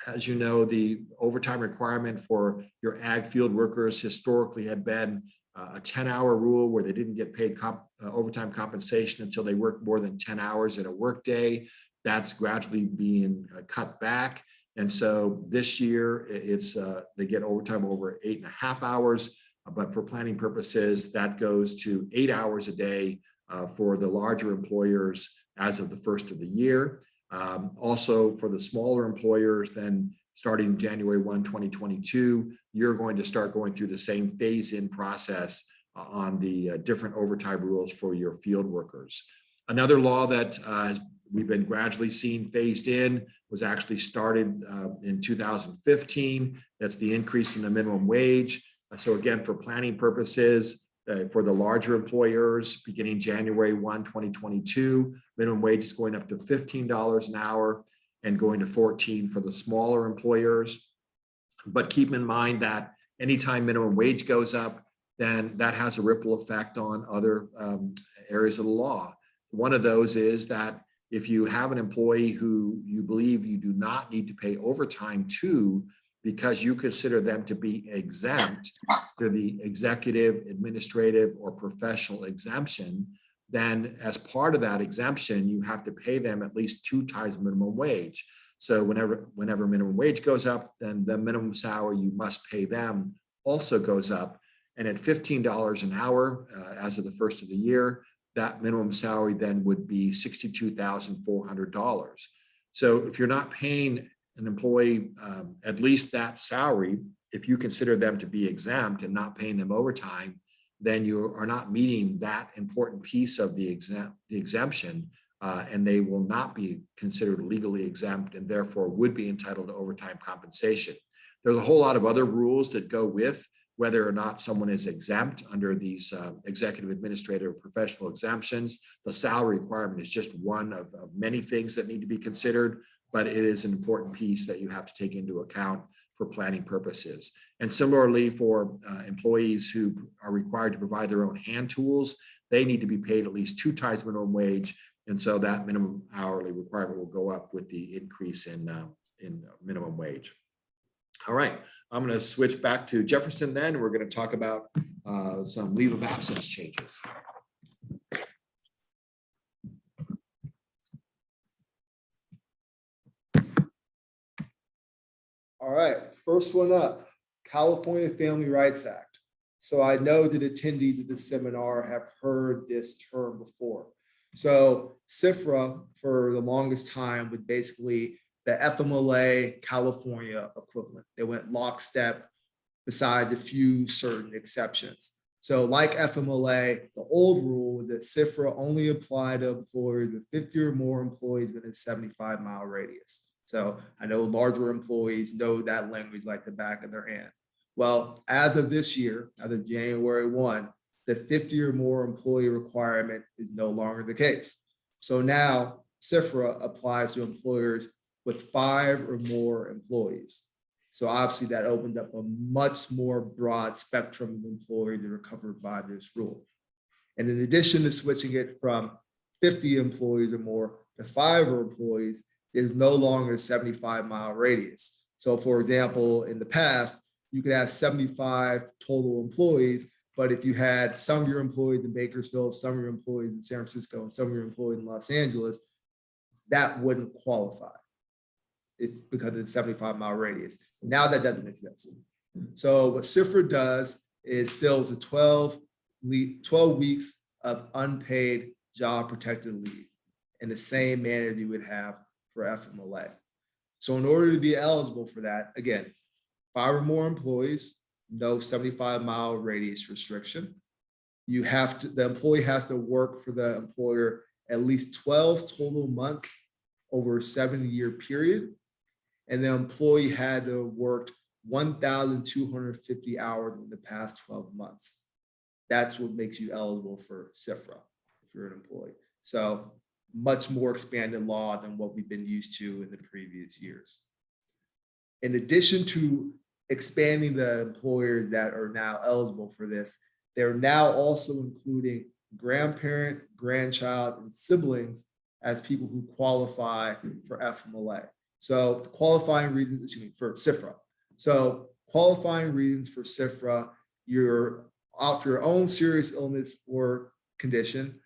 As you know, the overtime requirement for your ag field workers historically had been a 10-hour rule where they didn't get paid overtime compensation until they worked more than 10 hours in a workday. That's gradually being cut back. And so this year, they get overtime over 8.5 hours. But for planning purposes, that goes to 8 hours a day for the larger employers as of the first of the year. Also, for the smaller employers, then starting January 1, 2022, you're going to start going through the same phase-in process on the different overtime rules for your field workers. Another law that we've been gradually seeing phased in was actually started in 2015. That's the increase in the minimum wage. So again, for planning purposes, for the larger employers, beginning January 1, 2022, minimum wage is going up to $15 an hour and going to $14 for the smaller employers. But keep in mind that anytime minimum wage goes up, then that has a ripple effect on other areas of the law. One of those is that if you have an employee who you believe you do not need to pay overtime to, because you consider them to be exempt to the executive, administrative, or professional exemption, then as part of that exemption, you have to pay them at least 2 times minimum wage. So whenever minimum wage goes up, then the minimum salary you must pay them also goes up. And at $15 an hour, as of the first of the year, that minimum salary then would be $62,400. So if you're not paying an employee at least that salary, if you consider them to be exempt and not paying them overtime, then you are not meeting that important piece of the exemption, and they will not be considered legally exempt and therefore would be entitled to overtime compensation. There's a whole lot of other rules that go with whether or not someone is exempt under these executive, administrative, professional exemptions. The salary requirement is just one of many things that need to be considered, but it is an important piece that you have to take into account for planning purposes. And similarly, for employees who are required to provide their own hand tools, they need to be paid at least 2 times minimum wage. And so that minimum hourly requirement will go up with the increase in minimum wage. All right, I'm going to switch back to Jefferson then. We're going to talk about some leave of absence changes. All right, first one up, California Family Rights Act. So I know that attendees of this seminar have heard this term before. So CFRA for the longest time was basically the FMLA California equivalent. They went lockstep besides a few certain exceptions. So like FMLA, the old rule was that CFRA only applied to employers with 50 or more employees within a 75-mile radius. So I know larger employees know that language like the back of their hand. Well, as of this year, as of January 1, the 50 or more employee requirement is no longer the case. So now CFRA applies to employers with 5 or more employees. So obviously that opened up a much more broad spectrum of employees that are covered by this rule. And in addition to switching it from 50 employees or more to 5 or employees, there's no longer a 75-mile radius. So for example, in the past, you could have 75 total employees, but if you had some of your employees in Bakersfield, some of your employees in San Francisco, and some of your employees in Los Angeles, that wouldn't qualify. It's because of the 75-mile radius. Now that doesn't exist. So what CFRA does is still is a 12 weeks of unpaid job protected leave in the same manner you would have for FMLA. So in order to be eligible for that, again, 5 or more employees, no 75-mile radius restriction. You have to, the employee has to work for the employer at least 12 total months over a 7-year period. And the employee had to have worked 1,250 hours in the past 12 months. That's what makes you eligible for CFRA if you're an employee. So much more expanded law than what we've been used to in the previous years. In addition to expanding the employers that are now eligible for this, they're now also including grandparent, grandchild, and siblings as people who qualify for FMLA. So the qualifying reasons, for CFRA. So qualifying reasons for CFRA, you're off your own serious illness or condition,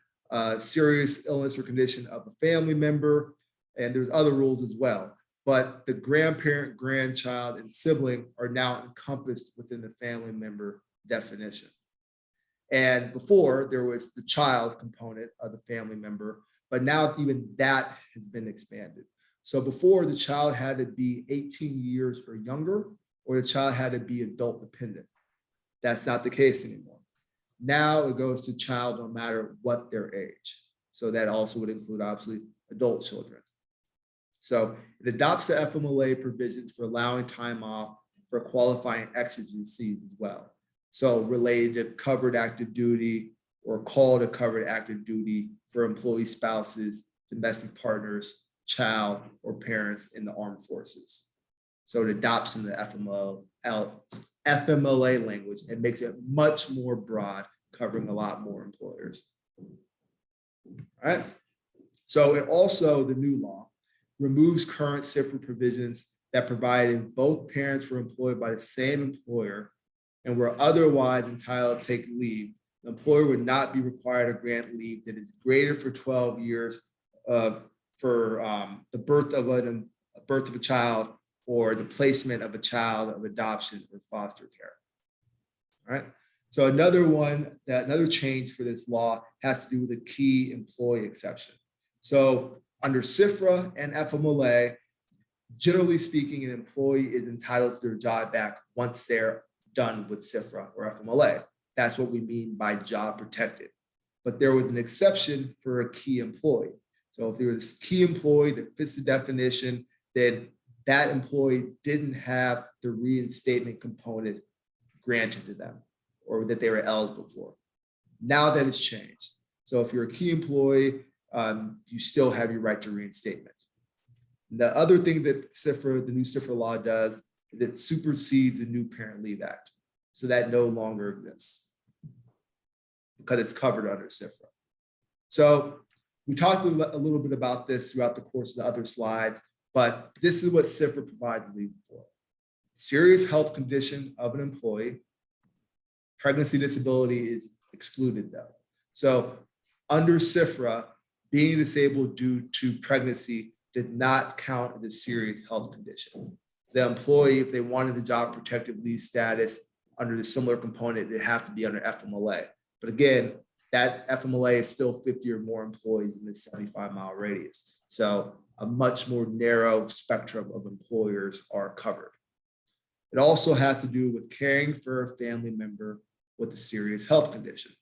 serious illness or condition of a family member, and there's other rules as well. But the grandparent, grandchild, and sibling are now encompassed within the family member definition. And before, there was the child component of the family member, but now even that has been expanded. So before, the child had to be 18 years or younger, or the child had to be adult dependent. That's not the case anymore. Now it goes to child no matter what their age. So that also would include, obviously, adult children. So it adopts the FMLA provisions for allowing time off for qualifying exigencies as well. So related to covered active duty or call to covered active duty for employee spouses, domestic partners, child, or parents in the armed forces. So it adopts in the FMLA language and makes it much more broad, covering a lot more employers. All right. So it also, the new law, removes current CFRA provisions that provided both parents were employed by the same employer and were otherwise entitled to take leave. The employer would not be required to grant leave that is greater for 12 years for the birth of a child or the placement of a child of adoption or foster care. All right. So another change for this law has to do with the key employee exception. So under CFRA and FMLA, generally speaking, an employee is entitled to their job back once they're done with CFRA or FMLA. That's what we mean by job protected. But there was an exception for a key employee. So if there was a key employee that fits the definition, then that employee didn't have the reinstatement component granted to them or that they were eligible for. Now that has changed. So if you're a key employee, you still have your right to reinstatement. The other thing that CFRA, the new CFRA law does, is it supersedes the new Parent Leave Act. So that no longer exists because it's covered under CFRA. So we talked a little bit about this throughout the course of the other slides, but this is what CFRA provides leave for. Serious health condition of an employee, pregnancy disability is excluded though. So under CFRA, being disabled due to pregnancy did not count as a serious health condition. The employee, if they wanted the job protected leave status under the similar component, it'd have to be under FMLA. But again, that FMLA is still 50 or more employees in the 75-mile radius. So a much more narrow spectrum of employers are covered. It also has to do with caring for a family member with a serious health condition.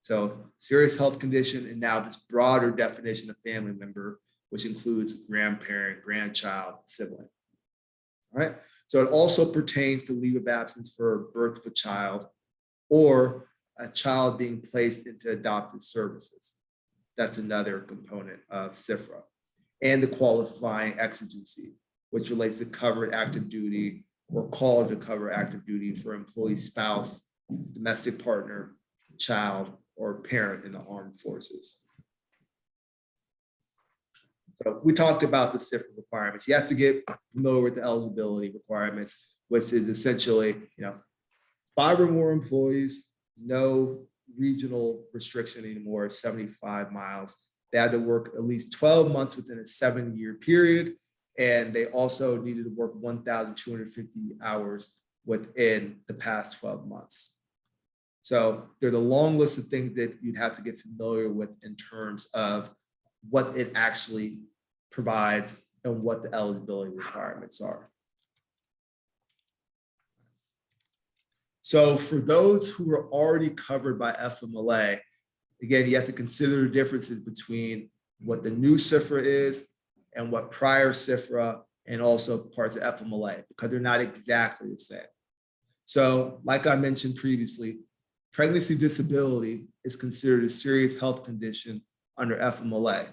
So serious health condition and now this broader definition of family member, which includes grandparent, grandchild, sibling. All right. So it also pertains to leave of absence for birth of a child or a child being placed into adoptive services. That's another component of CFRA. and the qualifying exigency, which relates to covered active duty or called to cover active duty for employee spouse, domestic partner, child, or parent in the armed forces. So we talked about the CFRA requirements. You have to get familiar with the eligibility requirements, which is essentially, 5 or more employees, no regional restriction anymore, 75 miles. They had to work at least 12 months within a 7-year period. And they also needed to work 1,250 hours within the past 12 months. So there's a long list of things that you'd have to get familiar with in terms of what it actually provides and what the eligibility requirements are. So for those who are already covered by FMLA, again, you have to consider the differences between what the new CFRA is and what prior CFRA and also parts of FMLA, because they're not exactly the same. So like I mentioned previously, pregnancy disability is considered a serious health condition under FMLA,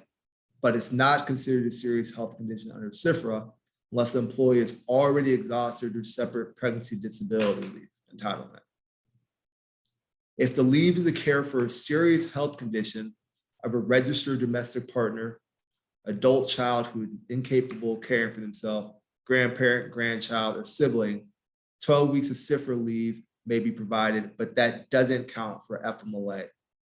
but it's not considered a serious health condition under CFRA unless the employee has already exhausted their separate pregnancy disability leave entitlement. If the leave is a care for a serious health condition of a registered domestic partner, adult child who is incapable of caring for themselves, grandparent, grandchild, or sibling, 12 weeks of CFRA leave may be provided, but that doesn't count for FMLA.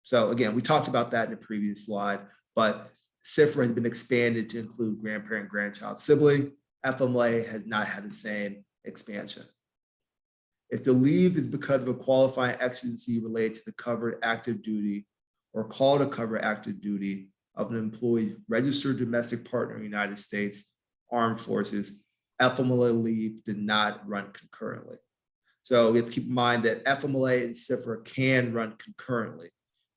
So again, we talked about that in the previous slide, but CFRA has been expanded to include grandparent, grandchild, sibling. FMLA has not had the same expansion. If the leave is because of a qualifying exigency related to the covered active duty or call to cover active duty of an employee registered domestic partner in the United States Armed Forces, FMLA leave did not run concurrently. So we have to keep in mind that FMLA and CFRA can run concurrently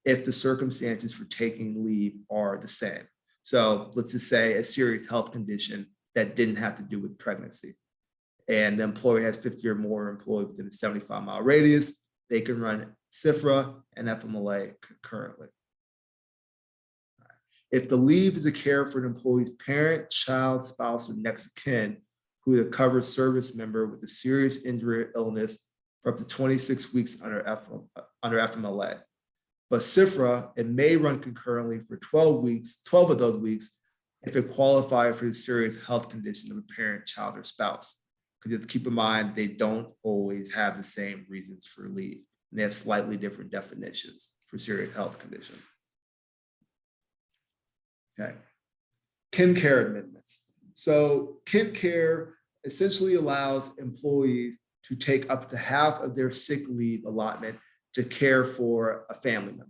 if the circumstances for taking leave are the same. So let's just say a serious health condition that didn't have to do with pregnancy, and the employer has 50 or more employees within a 75-mile radius, they can run CFRA and FMLA concurrently. If the leave is a care for an employee's parent, child, spouse, or next of kin who is a covered service member with a serious injury or illness for up to 26 weeks under FMLA. But CFRA, it may run concurrently for 12 of those weeks, if it qualifies for the serious health condition of a parent, child, or spouse. Because you have to keep in mind, they don't always have the same reasons for leave. And they have slightly different definitions for serious health condition. Okay. Kin care amendments. So kin care essentially allows employees to take up to half of their sick leave allotment to care for a family member.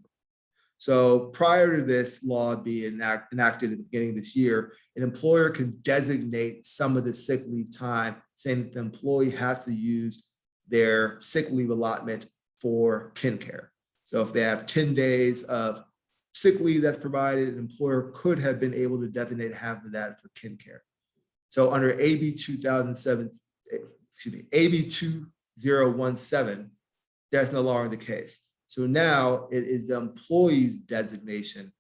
So prior to this law being enacted at the beginning of this year, an employer can designate some of the sick leave time, saying that the employee has to use their sick leave allotment for kin care. So if they have 10 days of sick leave that's provided, an employer could have been able to designate half of that for kin care. So under AB 2017, that's no longer the case. So now it is the employee's designation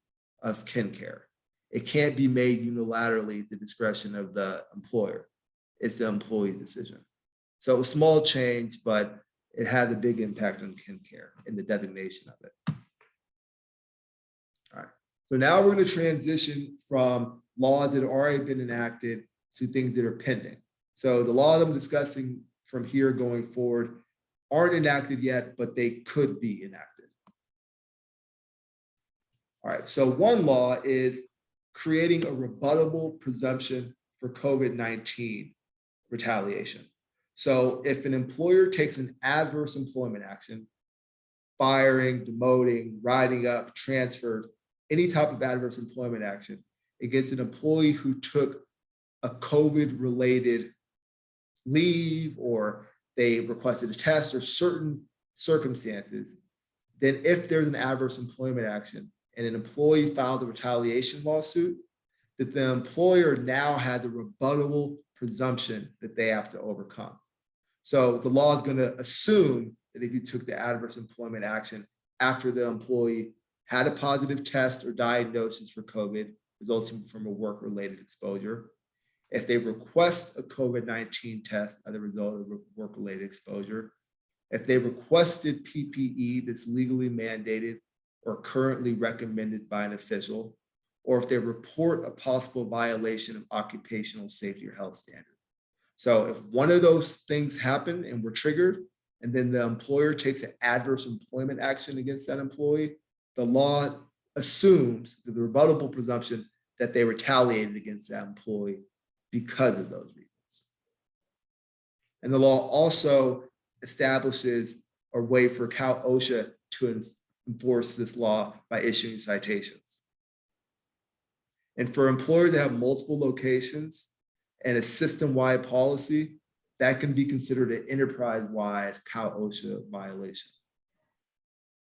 of kin care. It can't be made unilaterally at the discretion of the employer. It's the employee's decision. So a small change, but it had a big impact on kin care and the designation of it. All right. So now we're going to transition from laws that have already been enacted to things that are pending. So the laws I'm discussing from here going forward aren't enacted yet, but they could be enacted. All right, so one law is creating a rebuttable presumption for COVID-19 retaliation. So if an employer takes an adverse employment action, firing, demoting, writing up, transferred, any type of adverse employment action against an employee who took a COVID-related leave or they requested a test or certain circumstances, then if there's an adverse employment action and an employee filed a retaliation lawsuit, that the employer now had the rebuttable presumption that they have to overcome. So the law is going to assume that if you took the adverse employment action after the employee had a positive test or diagnosis for COVID, resulting from a work-related exposure, if they request a COVID-19 test as a result of a work-related exposure, if they requested PPE that's legally mandated or currently recommended by an official, or if they report a possible violation of occupational safety or health standard. So if one of those things happen and were triggered, and then the employer takes an adverse employment action against that employee, the law assumes the rebuttable presumption that they retaliated against that employee because of those reasons. And the law also establishes a way for OSHA to enforce this law by issuing citations. And for employers that have multiple locations and a system-wide policy, that can be considered an enterprise-wide OSHA violation.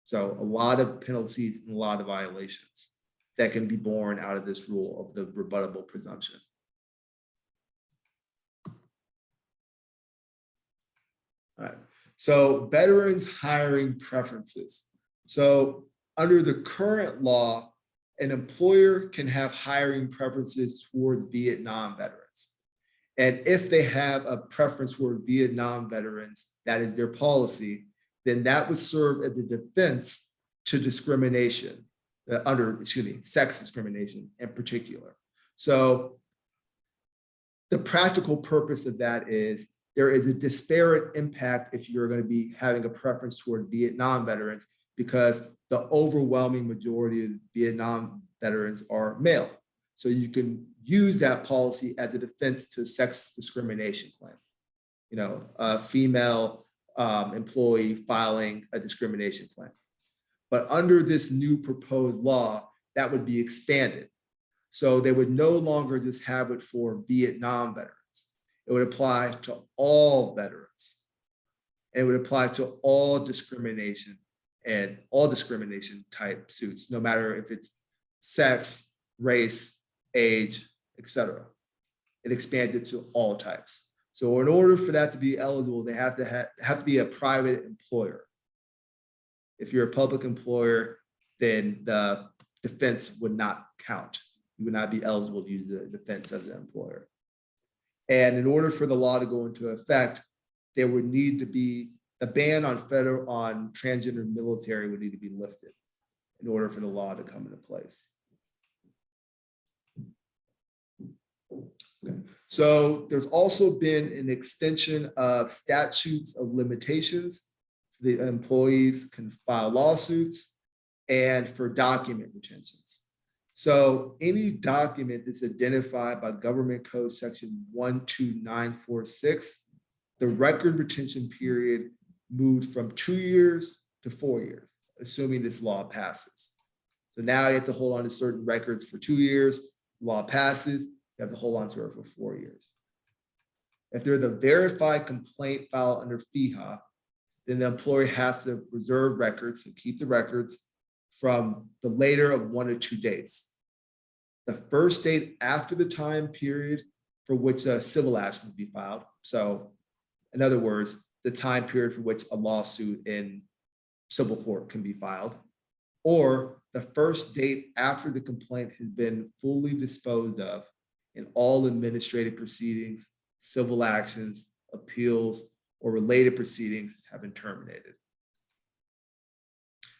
So a lot of penalties and a lot of violations that can be born out of this rule of the rebuttable presumption. All right, so veterans hiring preferences. So under the current law, an employer can have hiring preferences towards Vietnam veterans. And if they have a preference for Vietnam veterans, that is their policy, then that would serve as a defense to discrimination, sex discrimination in particular. So the practical purpose of that is there is a disparate impact if you're going to be having a preference toward Vietnam veterans, because the overwhelming majority of Vietnam veterans are male. So you can use that policy as a defense to sex discrimination claim. You know, a female employee filing a discrimination claim. But under this new proposed law, that would be expanded. So they would no longer just have it for Vietnam veterans. It would apply to all veterans. It would apply to all discrimination and all discrimination type suits, no matter if it's sex, race, age, etc. It expanded to all types. So in order for that to be eligible, they have to be a private employer. If you're a public employer, then the defense would not count. You would not be eligible to use the defense of the employer. And in order for the law to go into effect, there would need to be a ban on transgender military would need to be lifted in order for the law to come into place. Okay. So there's also been an extension of statutes of limitations. The employees can file lawsuits and for document retentions. So any document that's identified by Government Code Section 12946, the record retention period moved from 2 years to 4 years, assuming this law passes. So now you have to hold on to certain records for 2 years. Law passes, you have to hold on to it for 4 years. If they're the verified complaint filed under FEHA, then the employer has to reserve records and keep the records from the later of 1 or 2 dates. The first date after the time period for which a civil action would be filed. So in other words, the time period for which a lawsuit in civil court can be filed, or the first date after the complaint has been fully disposed of in all administrative proceedings, civil actions, appeals, or related proceedings have been terminated.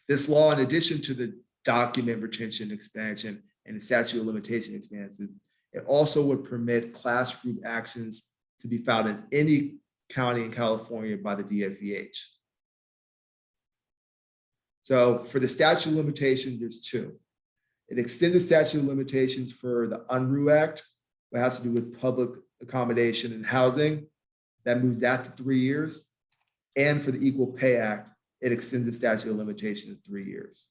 This law, in addition to the document retention expansion and the statute of limitation expansion, it also would permit class group actions to be filed in any county in California by the DFVH. So for the statute of limitations, there's two. It extends the statute of limitations for the UNRU Act, what has to do with public accommodation and housing. That moves that to 3 years. And for the Equal Pay Act, it extends the statute of limitations to 3 years.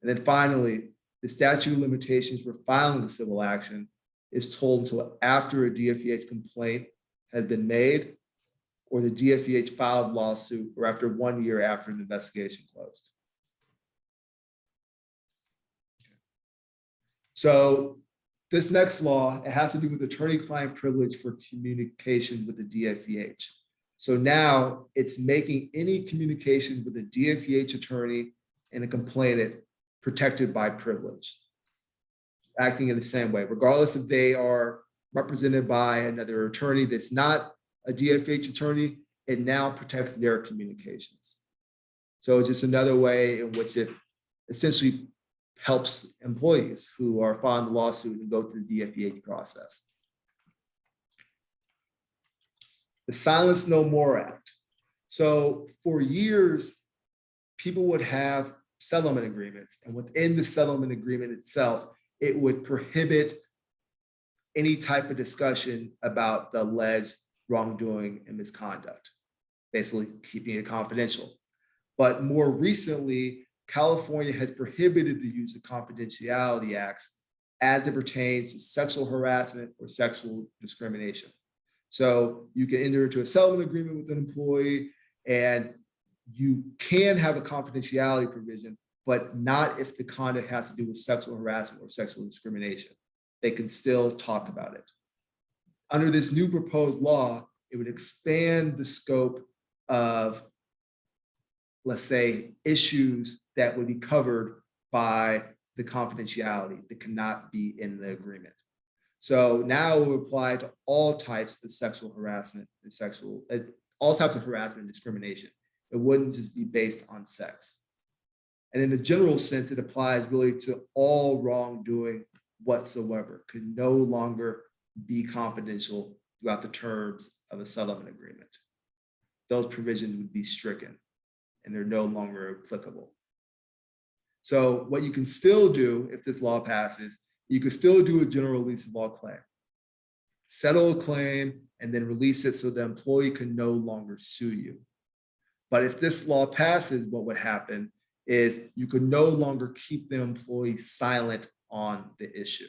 And then finally, the statute of limitations for filing the civil action is told until after a DFVH complaint has been made or the DFVH filed lawsuit or after 1 year after the investigation closed. So this next law, it has to do with attorney-client privilege for communication with the DFVH. So now it's making any communication with a DFVH attorney and a complainant protected by privilege. acting in the same way, regardless if they are represented by another attorney that's not a DFH attorney. It now protects their communications. So it's just another way in which it essentially helps employees who are filing the lawsuit and go through the DFEH process. The Silence No More Act. So for years, people would have settlement agreements, and within the settlement agreement itself, it would prohibit any type of discussion about the alleged wrongdoing and misconduct, basically keeping it confidential. But more recently, California has prohibited the use of confidentiality acts as it pertains to sexual harassment or sexual discrimination. So you can enter into a settlement agreement with an employee, and you can have a confidentiality provision, but not if the conduct has to do with sexual harassment or sexual discrimination. They can still talk about it. Under this new proposed law, it would expand the scope of, let's say, issues that would be covered by the confidentiality that cannot be in the agreement. So now it would apply to all types of sexual harassment and all types of harassment and discrimination. It wouldn't just be based on sex. And in a general sense, it applies really to all wrongdoing whatsoever, could no longer be confidential throughout the terms of a settlement agreement. Those provisions would be stricken and they're no longer applicable. So what you can still do if this law passes, you can still do a general release of all claim. Settle a claim and then release it so the employee can no longer sue you. But if this law passes, what would happen is you could no longer keep the employee silent on the issue,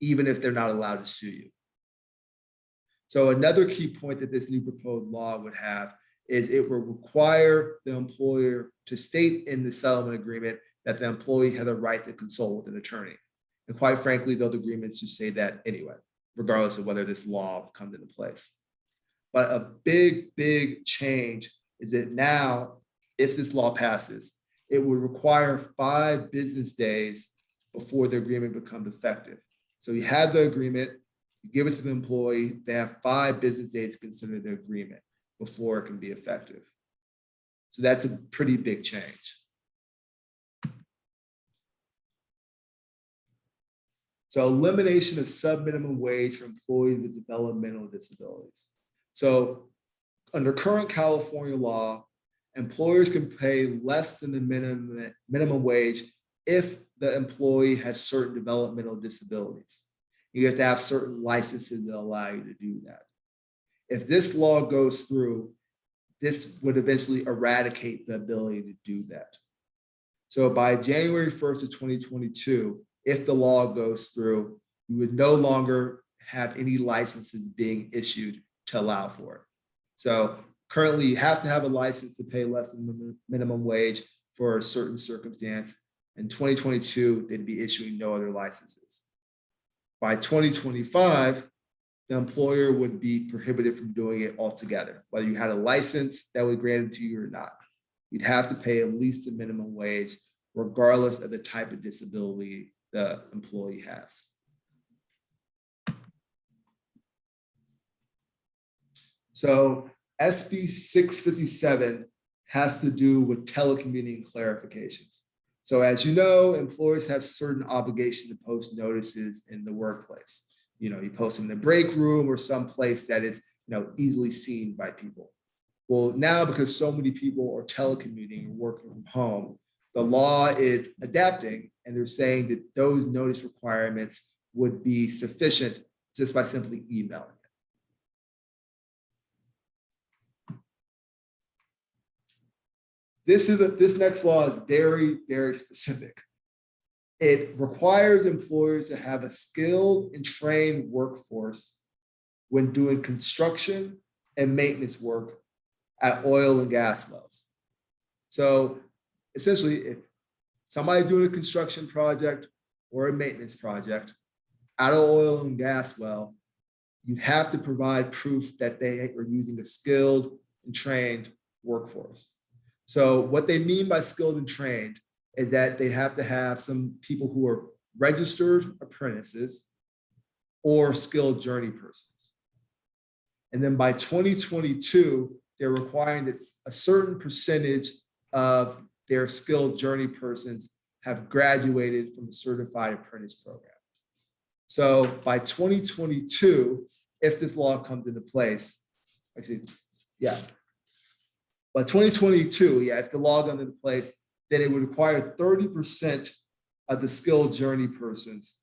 even if they're not allowed to sue you. So another key point that this new proposed law would have is it will require the employer to state in the settlement agreement that the employee had a right to consult with an attorney. And quite frankly, those agreements should say that anyway, regardless of whether this law comes into place. But a big, big change is that now, if this law passes, it would require 5 business days before the agreement becomes effective. So you have the agreement, you give it to the employee, they have 5 business days to consider the agreement before it can be effective. So that's a pretty big change. So elimination of sub-minimum wage for employees with developmental disabilities. So under current California law, employers can pay less than the minimum wage if the employee has certain developmental disabilities. You have to have certain licenses that allow you to do that. If this law goes through, this would eventually eradicate the ability to do that. So by January 1st of 2022, if the law goes through, we would no longer have any licenses being issued to allow for it. So currently you have to have a license to pay less than minimum wage for a certain circumstance. In 2022, they'd be issuing no other licenses. By 2025, the employer would be prohibited from doing it altogether, whether you had a license that was granted to you or not. You'd have to pay at least the minimum wage, regardless of the type of disability the employee has. So SB 657 has to do with telecommuting clarifications. So as you know, employers have certain obligation to post notices in the workplace. You know, you post in the break room or some place that is, easily seen by people. Well, now because so many people are telecommuting or working from home, the law is adapting and they're saying that those notice requirements would be sufficient just by simply emailing it. This next law is very, very specific. It requires employers to have a skilled and trained workforce when doing construction and maintenance work at oil and gas wells. So essentially, if somebody's doing a construction project or a maintenance project at an oil and gas well, you have to provide proof that they are using a skilled and trained workforce. So what they mean by skilled and trained is that they have to have some people who are registered apprentices or skilled journey persons. And then by 2022, they're requiring that a certain percentage of their skilled journey persons have graduated from the certified apprentice program. So by 2022, if this law comes into place, actually, yeah. By 2022, yeah, if the law comes into place, then it would require 30% of the skilled journey persons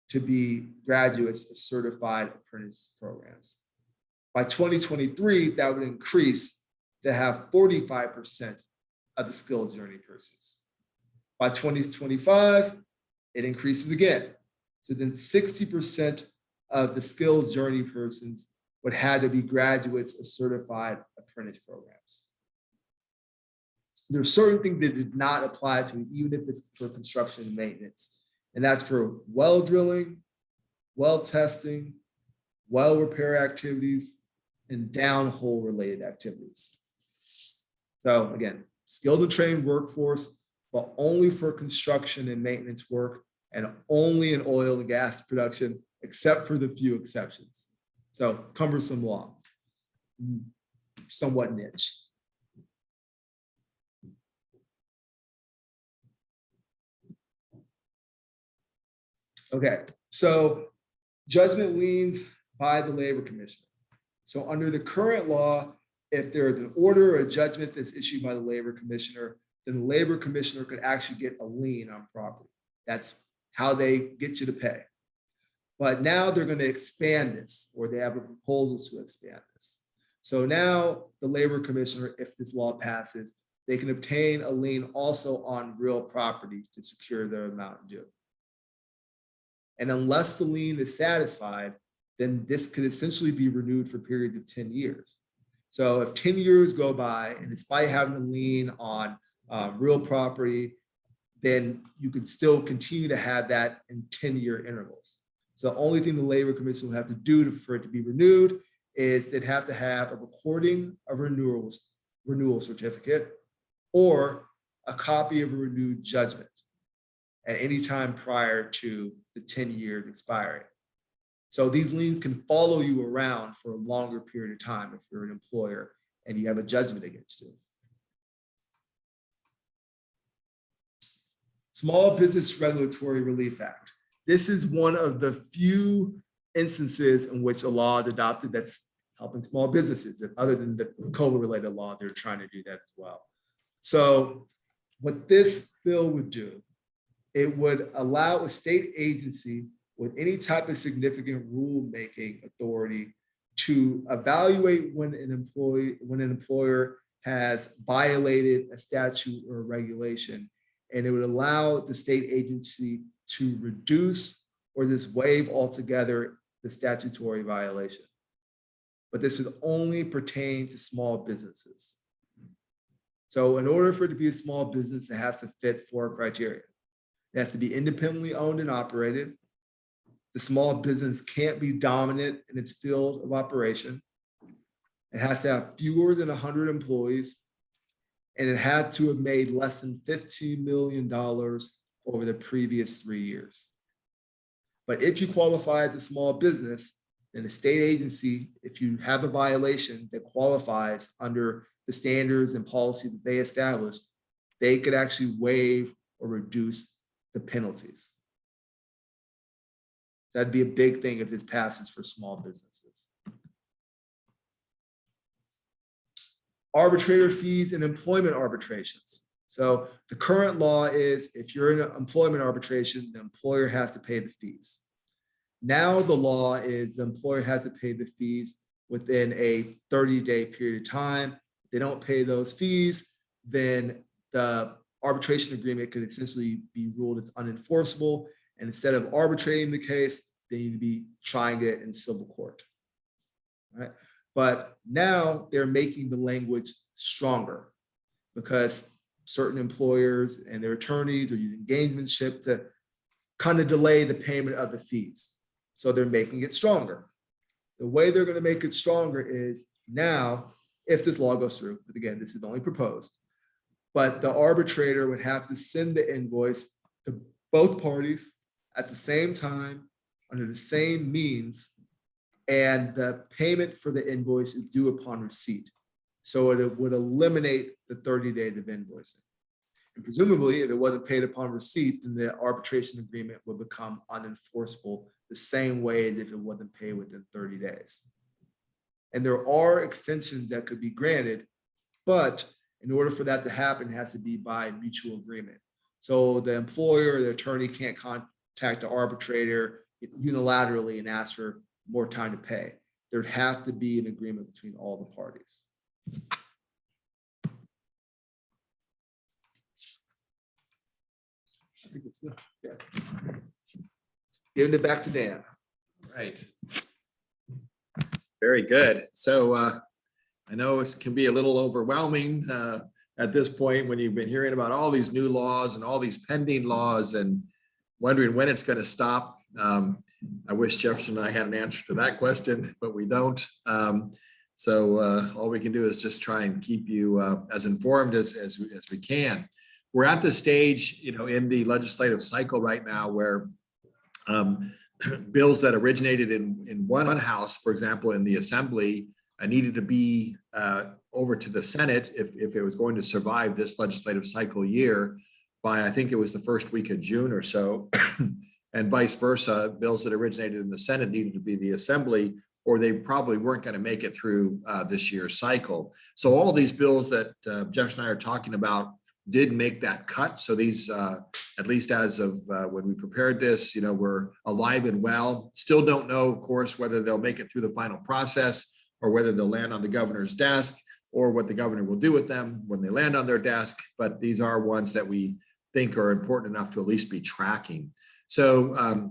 to be graduates of certified apprentice programs. By 2023, that would increase to have 45% of the skilled journey persons. By 2025, it increases again. So then 60% of the skilled journey persons would have to be graduates of certified apprentice programs. There are certain things that did not apply to it, even if it's for construction and maintenance. And that's for well drilling, well testing, well repair activities, and downhole related activities. So again, skilled and trained workforce, but only for construction and maintenance work, and only in oil and gas production, except for the few exceptions. So cumbersome law, somewhat niche. Okay, so judgment liens by the Labor Commissioner. So under the current law, if there's an order or a judgment that's issued by the Labor Commissioner, then the Labor Commissioner could actually get a lien on property. That's how they get you to pay. But now they're going to expand this, or they have a proposal to expand this. So now the Labor Commissioner, if this law passes, they can obtain a lien also on real property to secure their amount due. And unless the lien is satisfied, then this could essentially be renewed for periods of 10 years. So if 10 years go by, and despite having a lien on real property, then you could still continue to have that in 10-year intervals. So the only thing the Labor Commission will have to do for it to be renewed is they'd have to have a recording of renewal certificate or a copy of a renewed judgment at any time prior to the 10 years expiring. So these liens can follow you around for a longer period of time if you're an employer and you have a judgment against you. Small Business Regulatory Relief Act. This is one of the few instances in which a law is adopted that's helping small businesses, other than the COVID-related law, they're trying to do that as well. So what this bill would do, it would allow a state agency with any type of significant rulemaking authority to evaluate when an employer has violated a statute or a regulation, and it would allow the state agency to reduce or just waive altogether the statutory violation. But this would only pertain to small businesses. So in order for it to be a small business, it has to fit 4 criteria. It has to be independently owned and operated. The small business can't be dominant in its field of operation. It has to have fewer than 100 employees, and it had to have made less than $15 million over the previous 3 years. But if you qualify as a small business, then the state agency, if you have a violation that qualifies under the standards and policy that they established, they could actually waive or reduce the penalties. That'd be a big thing if this passes for small businesses. Arbitrator fees and employment arbitrations. So the current law is if you're in an employment arbitration, the employer has to pay the fees. Now the law is the employer has to pay the fees within a 30-day period of time. If they don't pay those fees, then the arbitration agreement could essentially be ruled as unenforceable. And instead of arbitrating the case, they need to be trying it in civil court. All right? But now they're making the language stronger because certain employers and their attorneys are using gamesmanship to kind of delay the payment of the fees. So they're making it stronger. The way they're going to make it stronger is now, if this law goes through, but again, this is only proposed, but the arbitrator would have to send the invoice to both parties at the same time, under the same means, and the payment for the invoice is due upon receipt. So it would eliminate the 30 days of invoicing. And presumably, if it wasn't paid upon receipt, then the arbitration agreement would become unenforceable the same way as if it wasn't paid within 30 days. And there are extensions that could be granted, but in order for that to happen, it has to be by mutual agreement. So the employer or the attorney can't contact the arbitrator unilaterally and ask for more time to pay. There'd have to be an agreement between all the parties. I think it's, yeah. Giving it back to Dan. Right. Very good. So I know it can be a little overwhelming at this point when you've been hearing about all these new laws and all these pending laws and wondering when it's going to stop. I wish Jefferson and I had an answer to that question, but we don't. So all we can do is just try and keep you as informed as we can. We're at the stage, in the legislative cycle right now where bills that originated in one house, for example, in the assembly, needed to be over to the Senate if it was going to survive this legislative cycle year by, I think it was the first week of June or so, and vice versa. Bills that originated in the Senate needed to be the assembly, or they probably weren't going to make it through this year's cycle. So all these bills that Jeff and I are talking about did make that cut. So these, at least as of when we prepared this, we're alive and well. Still don't know, of course, whether they'll make it through the final process or whether they'll land on the governor's desk or what the governor will do with them when they land on their desk. But these are ones that we think are important enough to at least be tracking. So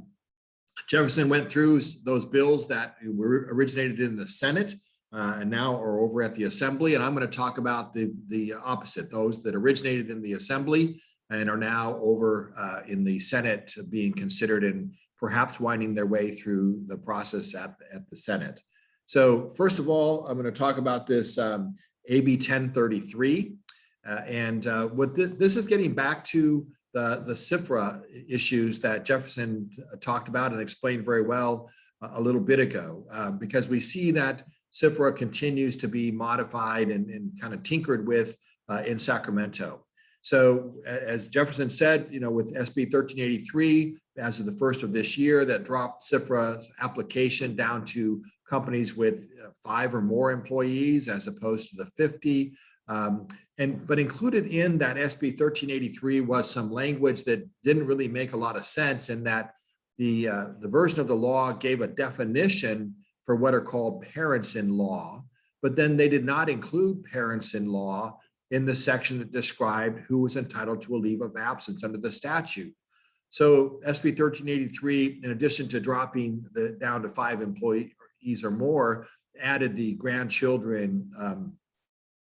Jefferson went through those bills that were originated in the Senate and now are over at the Assembly. And I'm going to talk about the opposite, those that originated in the Assembly and are now over in the Senate being considered and perhaps winding their way through the process at the Senate. So first of all, I'm going to talk about this AB 1033. And what this is getting back to the CFRA issues that Jefferson talked about and explained very well a little bit ago, because we see that CFRA continues to be modified and kind of tinkered with in Sacramento. So as Jefferson said, with SB 1383, as of the first of this year, that dropped CFRA's application down to companies with 5 or more employees as opposed to the 50. But included in that SB 1383 was some language that didn't really make a lot of sense, in that the version of the law gave a definition for what are called parents-in-law, but then they did not include parents-in-law in the section that described who was entitled to a leave of absence under the statute. So SB 1383, in addition to dropping down to 5 employees or more, added the grandchildren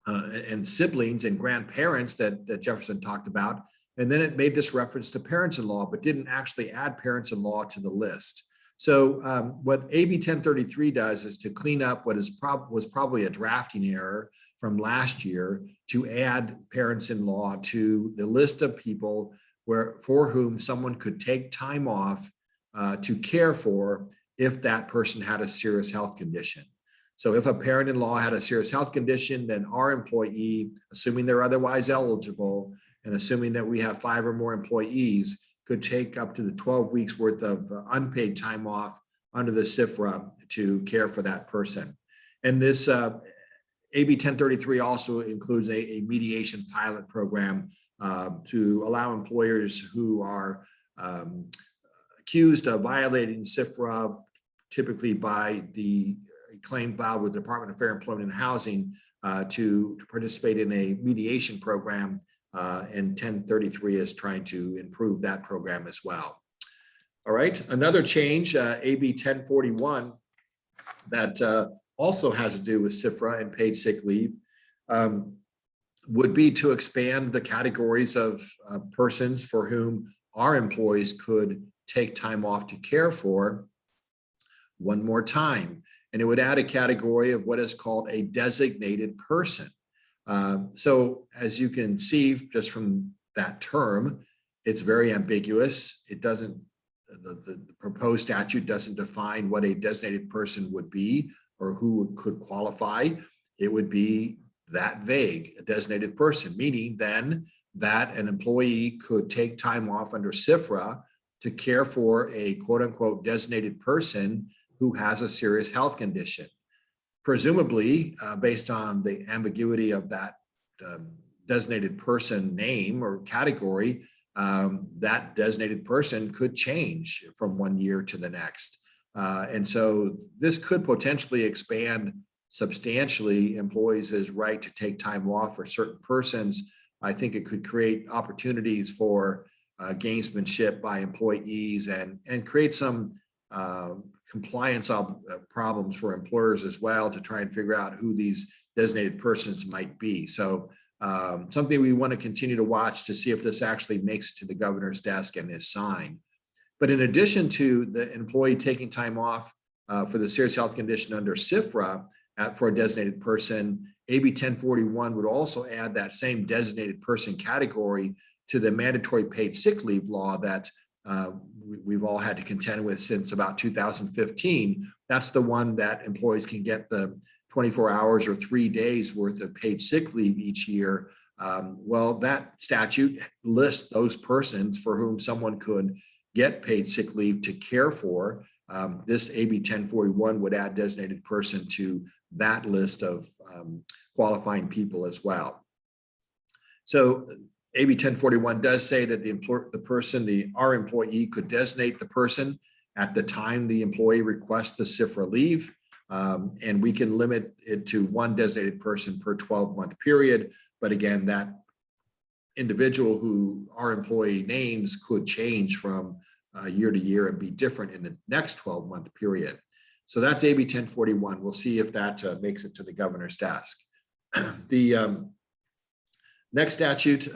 and siblings and grandparents that Jefferson talked about. And then it made this reference to parents-in-law, but didn't actually add parents-in-law to the list. So what AB 1033 does is to clean up what was probably a drafting error from last year, to add parents-in-law to the list of people for whom someone could take time off to care for if that person had a serious health condition. So if a parent-in-law had a serious health condition, then our employee, assuming they're otherwise eligible, and assuming that we have 5 or more employees, could take up to the 12 weeks worth of unpaid time off under the CFRA to care for that person. And this AB 1033 also includes a mediation pilot program to allow employers who are accused of violating CFRA, typically by the claim filed with the Department of Fair Employment and Housing, to participate in a mediation program. And 1033 is trying to improve that program as well. All right, another change, AB 1041, that also has to do with CFRA and paid sick leave, would be to expand the categories of persons for whom our employees could take time off to care for one more time. And it would add a category of what is called a designated person. So as you can see just from that term, it's very ambiguous. It doesn't the proposed statute doesn't define what a designated person would be or who could qualify. It would be that vague, a designated person, meaning then that an employee could take time off under CFRA to care for a quote unquote designated person who has a serious health condition. Presumably, based on the ambiguity of that designated person name or category, that designated person could change from one year to the next. And so this could potentially expand substantially employees' right to take time off for certain persons. I think it could create opportunities for gamesmanship by employees and create some compliance problems for employers as well to try and figure out who these designated persons might be. So something we want to continue to watch to see if this actually makes it to the governor's desk and is signed. But in addition to the employee taking time off for the serious health condition under CFRA for a designated person, AB 1041 would also add that same designated person category to the mandatory paid sick leave law that we've all had to contend with since about 2015. That's the one that employees can get the 24 hours or 3 days worth of paid sick leave each year. Well, that statute lists those persons for whom someone could get paid sick leave to care for. This AB 1041 would add designated person to that list of qualifying people as well. So AB 1041 does say that our employee could designate the person at the time the employee requests the CFRA leave. And we can limit it to one designated person per 12-month period. But again, that individual who our employee names could change from year to year and be different in the next 12-month period. So that's AB 1041. We'll see if that makes it to the governor's desk. The next statute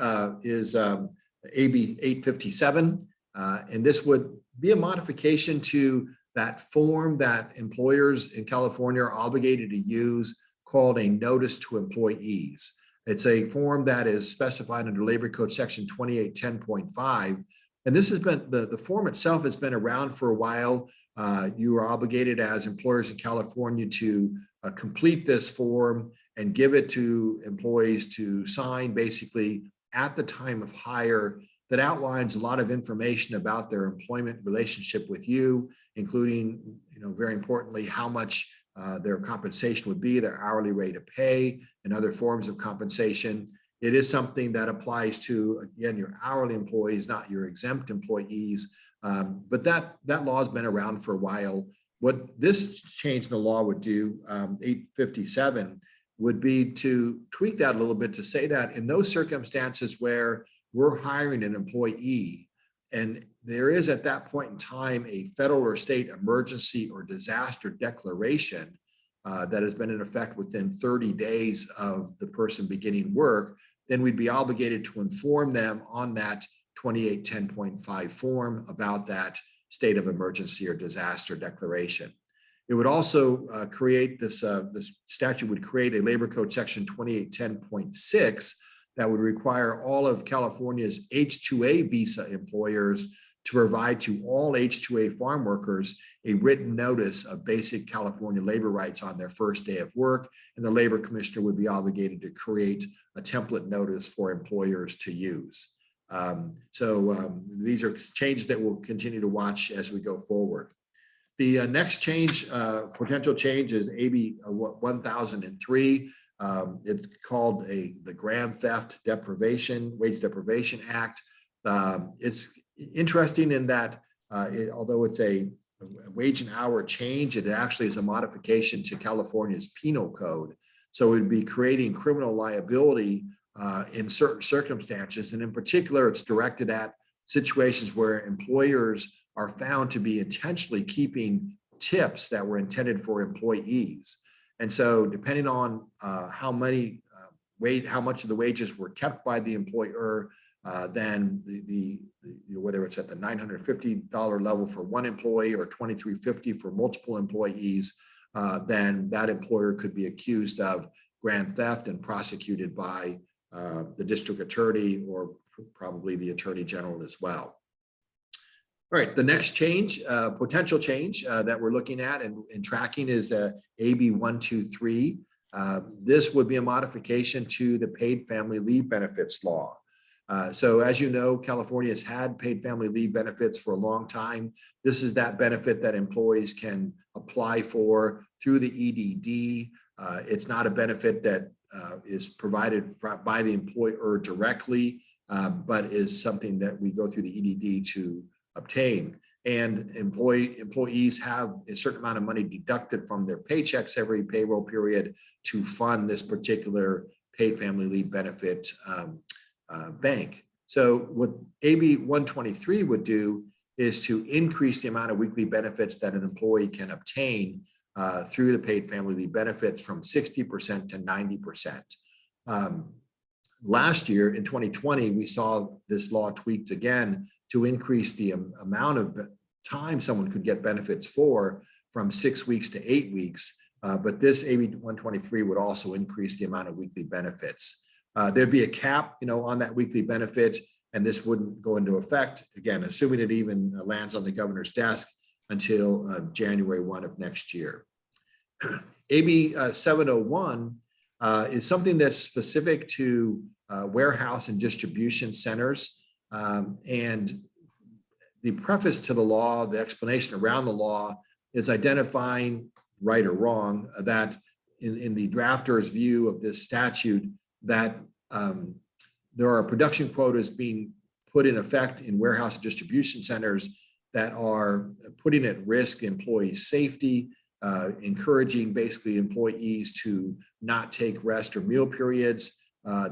is AB 857, and this would be a modification to that form that employers in California are obligated to use called a notice to employees. It's a form that is specified under Labor Code Section 2810.5. And this has been, the form itself has been around for a while. You are obligated as employers in California to complete this form and give it to employees to sign basically at the time of hire, that outlines a lot of information about their employment relationship with you, including, very importantly, how much their compensation would be, their hourly rate of pay, and other forms of compensation. It is something that applies to, again, your hourly employees, not your exempt employees. But that law has been around for a while. What this change in the law would do, 857, would be to tweak that a little bit to say that in those circumstances where we're hiring an employee and there is at that point in time a federal or state emergency or disaster declaration that has been in effect within 30 days of the person beginning work, then we'd be obligated to inform them on that 2810.5 form about that state of emergency or disaster declaration. It would also create this statute would create a Labor Code Section 2810.6 that would require all of California's H-2A visa employers to provide to all H-2A farm workers a written notice of basic California labor rights on their first day of work. And the labor commissioner would be obligated to create a template notice for employers to use. These are changes that we'll continue to watch as we go forward. The next change, potential change, is AB 1003. It's called the Grand Theft Wage Deprivation Act. It's interesting in that although it's a wage and hour change, it actually is a modification to California's penal code. So it would be creating criminal liability in certain circumstances. And in particular, it's directed at situations where employers are found to be intentionally keeping tips that were intended for employees. And so depending on how much of the wages were kept by the employer, then whether it's at the $950 level for one employee or $2,350 for multiple employees, then that employer could be accused of grand theft and prosecuted by the district attorney or probably the attorney general as well. All right, the next change, potential change that we're looking at and tracking is AB 123. This would be a modification to the paid family leave benefits law. So as you know, California has had paid family leave benefits for a long time. This is that benefit that employees can apply for through the EDD. It's not a benefit that is provided by the employer directly, but is something that we go through the EDD to obtain. And employees have a certain amount of money deducted from their paychecks every payroll period to fund this particular paid family leave benefit bank. So what AB 123 would do is to increase the amount of weekly benefits that an employee can obtain through the paid family leave benefits from 60% to 90%. Last year in 2020, we saw this law tweaked again to increase the amount of time someone could get benefits for from 6 weeks to 8 weeks. But this AB 123 would also increase the amount of weekly benefits. There'd be a cap, on that weekly benefit, and this wouldn't go into effect, again, assuming it even lands on the governor's desk until January 1 of next year. AB 701 is something that's specific to warehouse and distribution centers. And the preface to the law, the explanation around the law, is identifying, right or wrong, that in the drafter's view of this statute, that there are production quotas being put in effect in warehouse and distribution centers that are putting at risk employee safety, encouraging basically employees to not take rest or meal periods,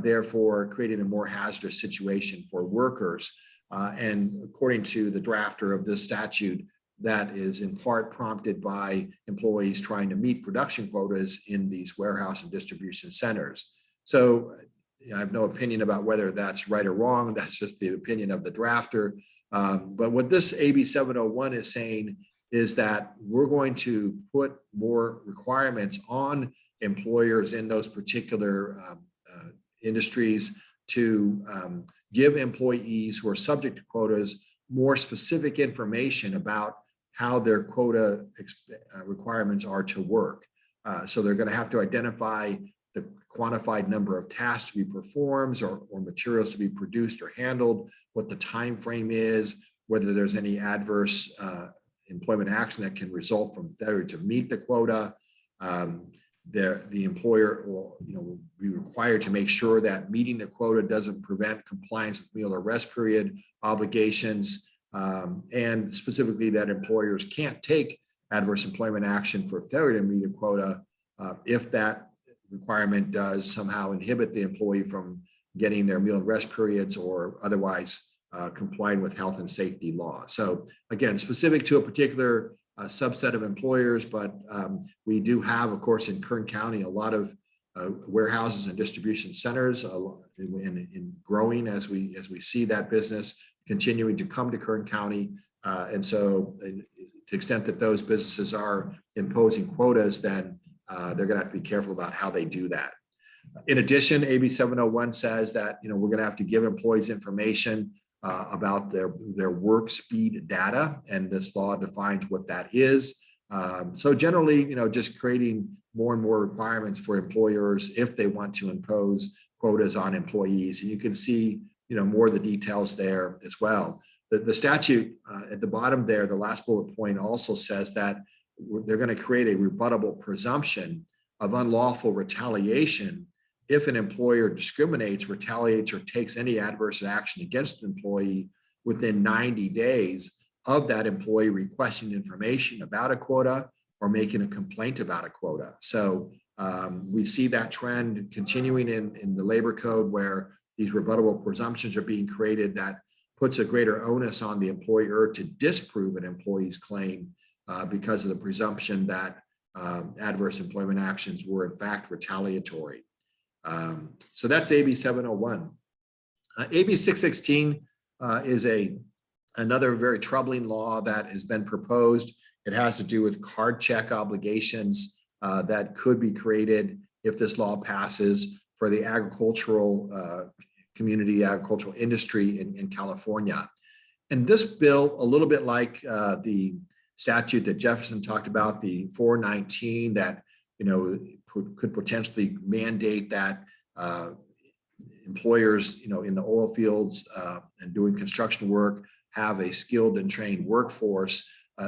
therefore creating a more hazardous situation for workers. And according to the drafter of this statute, that is in part prompted by employees trying to meet production quotas in these warehouse and distribution centers. So I have no opinion about whether that's right or wrong. That's just the opinion of the drafter. But what this AB 701 is saying is that we're going to put more requirements on employers in those particular industries to give employees who are subject to quotas more specific information about how their quota requirements are to work. So they're going to have to identify the quantified number of tasks to be performed or materials to be produced or handled, what the time frame is, whether there's any adverse employment action that can result from failure to meet the quota. The employer will be required to make sure that meeting the quota doesn't prevent compliance with meal or rest period obligations, and specifically that employers can't take adverse employment action for failure to meet a quota if that requirement does somehow inhibit the employee from getting their meal and rest periods or otherwise complying with health and safety law. So again, specific to a particular subset of employers, but we do have, of course, in Kern County, a lot of warehouses and distribution centers in growing as we see that business continuing to come to Kern County. And so to the extent that those businesses are imposing quotas, then they're going to have to be careful about how they do that. In addition, AB 701 says that we're going to have to give employees information about their work speed data, and this law defines what that is. So generally, just creating more and more requirements for employers if they want to impose quotas on employees, and you can see more of the details there as well. The statute at the bottom there, the last bullet point, also says that they're going to create a rebuttable presumption of unlawful retaliation if an employer discriminates, retaliates, or takes any adverse action against an employee within 90 days of that employee requesting information about a quota or making a complaint about a quota. So we see that trend continuing in the labor code, where these rebuttable presumptions are being created that puts a greater onus on the employer to disprove an employee's claim because of the presumption that adverse employment actions were in fact retaliatory. So that's AB 701. AB 616 is another very troubling law that has been proposed. It has to do with card check obligations that could be created if this law passes for the agricultural community, agricultural industry in California. And this bill, a little bit like the statute that Jefferson talked about, the 419, that could potentially mandate that employers, in the oil fields and doing construction work have a skilled and trained workforce.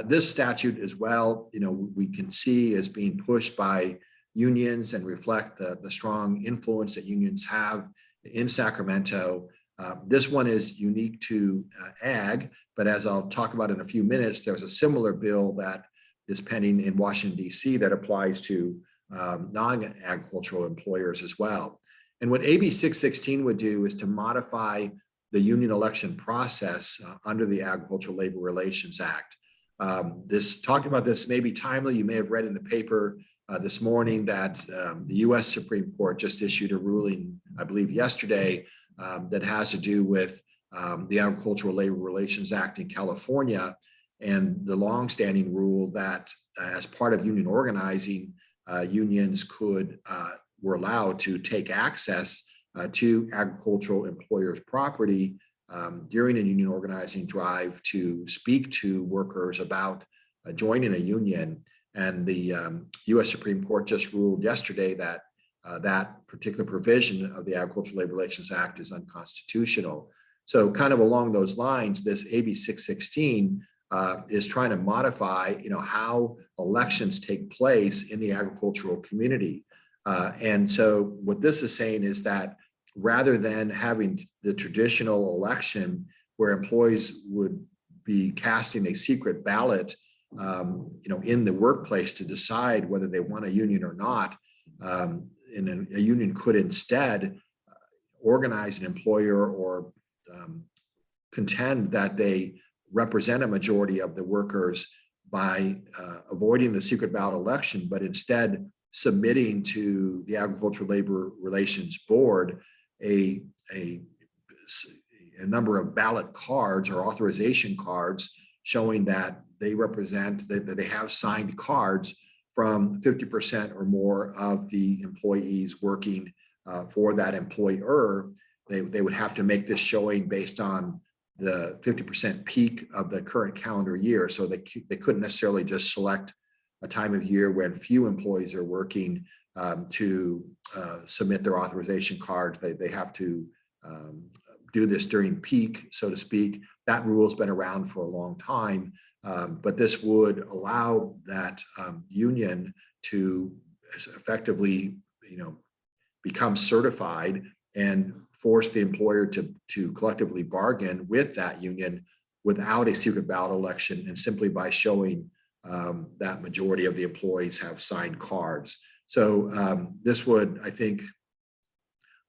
This statute as well, we can see as being pushed by unions and reflect the strong influence that unions have in Sacramento. This one is unique to ag, but as I'll talk about in a few minutes, there's a similar bill that is pending in Washington, D.C. that applies to non-agricultural employers as well. And what AB 616 would do is to modify the union election process under the Agricultural Labor Relations Act. Talking about this may be timely. You may have read in the paper this morning that the U.S. Supreme Court just issued a ruling, I believe yesterday, that has to do with the Agricultural Labor Relations Act in California, and the longstanding rule that as part of union organizing, unions were allowed to take access to agricultural employers' property during a union organizing drive to speak to workers about joining a union. And the U.S. Supreme Court just ruled yesterday that that particular provision of the Agricultural Labor Relations Act is unconstitutional. So kind of along those lines, this AB 616 is trying to modify, how elections take place in the agricultural community. And so what this is saying is that rather than having the traditional election where employees would be casting a secret ballot, in the workplace to decide whether they want a union or not, and a union could instead organize an employer or contend that they represent a majority of the workers by avoiding the secret ballot election, but instead submitting to the Agricultural Labor Relations Board a number of ballot cards or authorization cards showing that they represent, that they have signed cards from 50% or more of the employees working for that employer. They would have to make this showing based on the 50% peak of the current calendar year. So they couldn't necessarily just select a time of year when few employees are working to submit their authorization cards. They have to do this during peak, so to speak. That rule has been around for a long time, but this would allow that union to effectively, become certified and force the employer to collectively bargain with that union without a secret ballot election, and simply by showing that majority of the employees have signed cards. So this would, I think,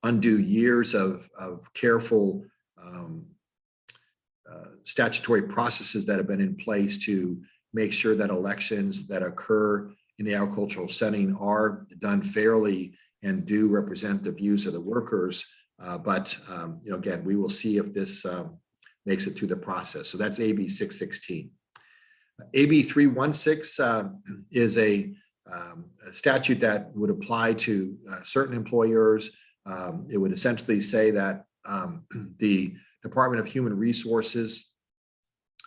undo years of careful statutory processes that have been in place to make sure that elections that occur in the agricultural setting are done fairly and do represent the views of the workers. But again, we will see if this makes it through the process. So that's AB 616. AB 316 is a statute that would apply to certain employers. It would essentially say that the Department of Human Resources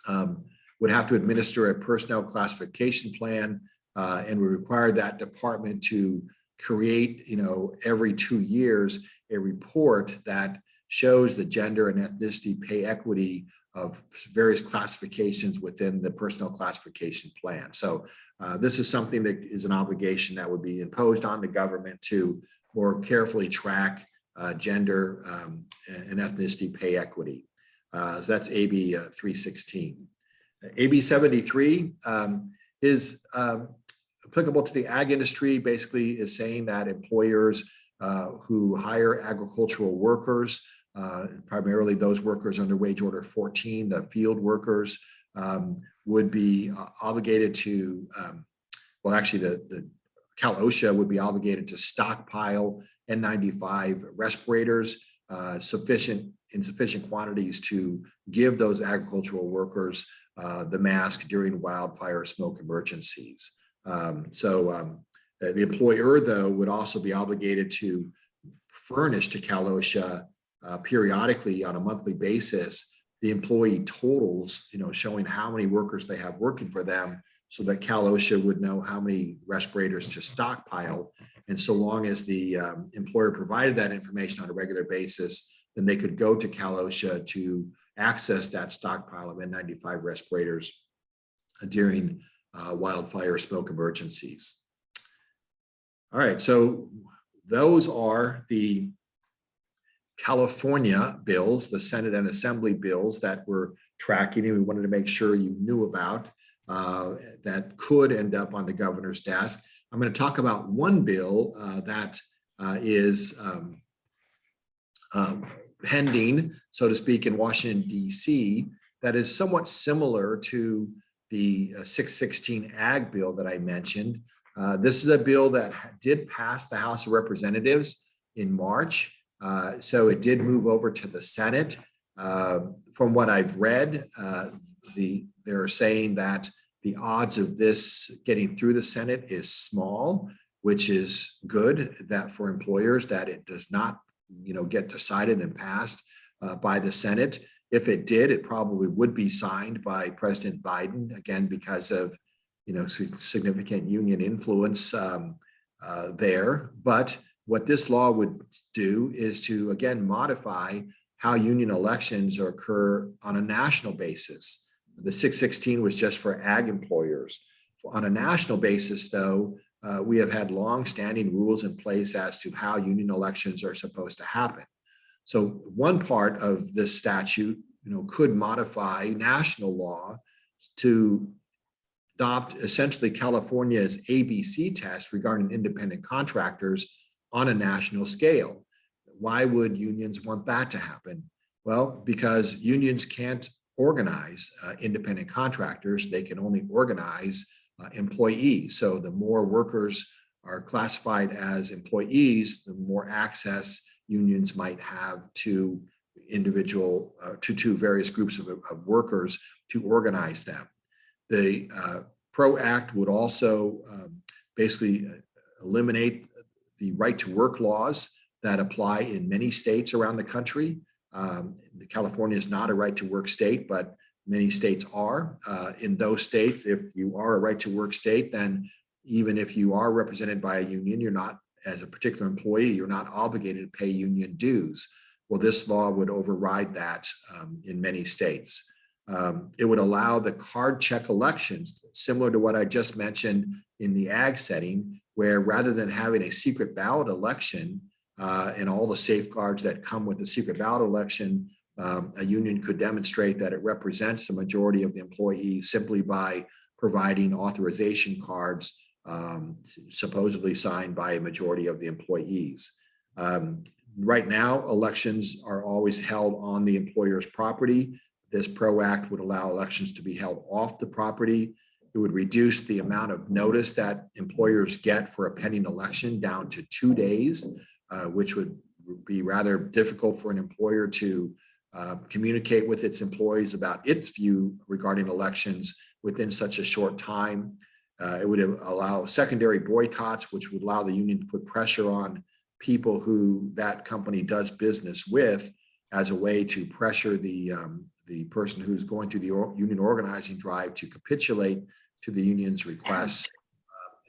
would have to administer a personnel classification plan and would require that department to create, every 2 years, a report that shows the gender and ethnicity pay equity of various classifications within the personnel classification plan. So this is something that is an obligation that would be imposed on the government to more carefully track gender and ethnicity pay equity. So that's AB 316. AB 73 is applicable to the ag industry. Basically is saying that employers who hire agricultural workers, primarily those workers under wage order 14, the field workers, would be obligated to, the Cal OSHA would be obligated to stockpile N95 respirators in sufficient quantities to give those agricultural workers the mask during wildfire smoke emergencies. The employer, though, would also be obligated to furnish to Cal OSHA periodically on a monthly basis the employee totals, showing how many workers they have working for them, so that Cal OSHA would know how many respirators to stockpile. And so long as the employer provided that information on a regular basis, then they could go to Cal OSHA to access that stockpile of N95 respirators during wildfire smoke emergencies. All right, so those are the California bills, the Senate and Assembly bills that we're tracking, and we wanted to make sure you knew about that could end up on the governor's desk. I'm going to talk about one bill that is pending, so to speak, in Washington, D.C. that is somewhat similar to the 616 Ag bill that I mentioned. This is a bill that did pass the House of Representatives in March. So it did move over to the Senate. From what I've read, they're saying that the odds of this getting through the Senate is small, which is good that for employers that it does not, get decided and passed by the Senate. If it did, it probably would be signed by President Biden, again, because of, significant union influence there. But what this law would do is to, again, modify how union elections occur on a national basis. The 616 was just for ag employers. On a national basis, though, we have had long-standing rules in place as to how union elections are supposed to happen. So one part of this statute, could modify national law to adopt essentially California's ABC test regarding independent contractors on a national scale. Why would unions want that to happen? Well, because unions can't organize independent contractors. They can only organize employees. So the more workers are classified as employees, the more access unions might have to individual, to various groups of workers to organize them. The PRO Act would also basically eliminate the right to work laws that apply in many states around the country. California is not a right to work state, but many states are. In those states, if you are a right to work state, then even if you are represented by a union, you're not, as a particular employee, you're not obligated to pay union dues. Well, this law would override that in many states. It would allow the card check elections, similar to what I just mentioned in the ag setting, where rather than having a secret ballot election and all the safeguards that come with the secret ballot election, a union could demonstrate that it represents the majority of the employees simply by providing authorization cards supposedly signed by a majority of the employees. Right now, elections are always held on the employer's property. This PRO Act would allow elections to be held off the property. It would reduce the amount of notice that employers get for a pending election down to 2 days, which would be rather difficult for an employer to communicate with its employees about its view regarding elections within such a short time. It would allow secondary boycotts, which would allow the union to put pressure on people who that company does business with as a way to pressure the person who's going through the union organizing drive to capitulate to the union's requests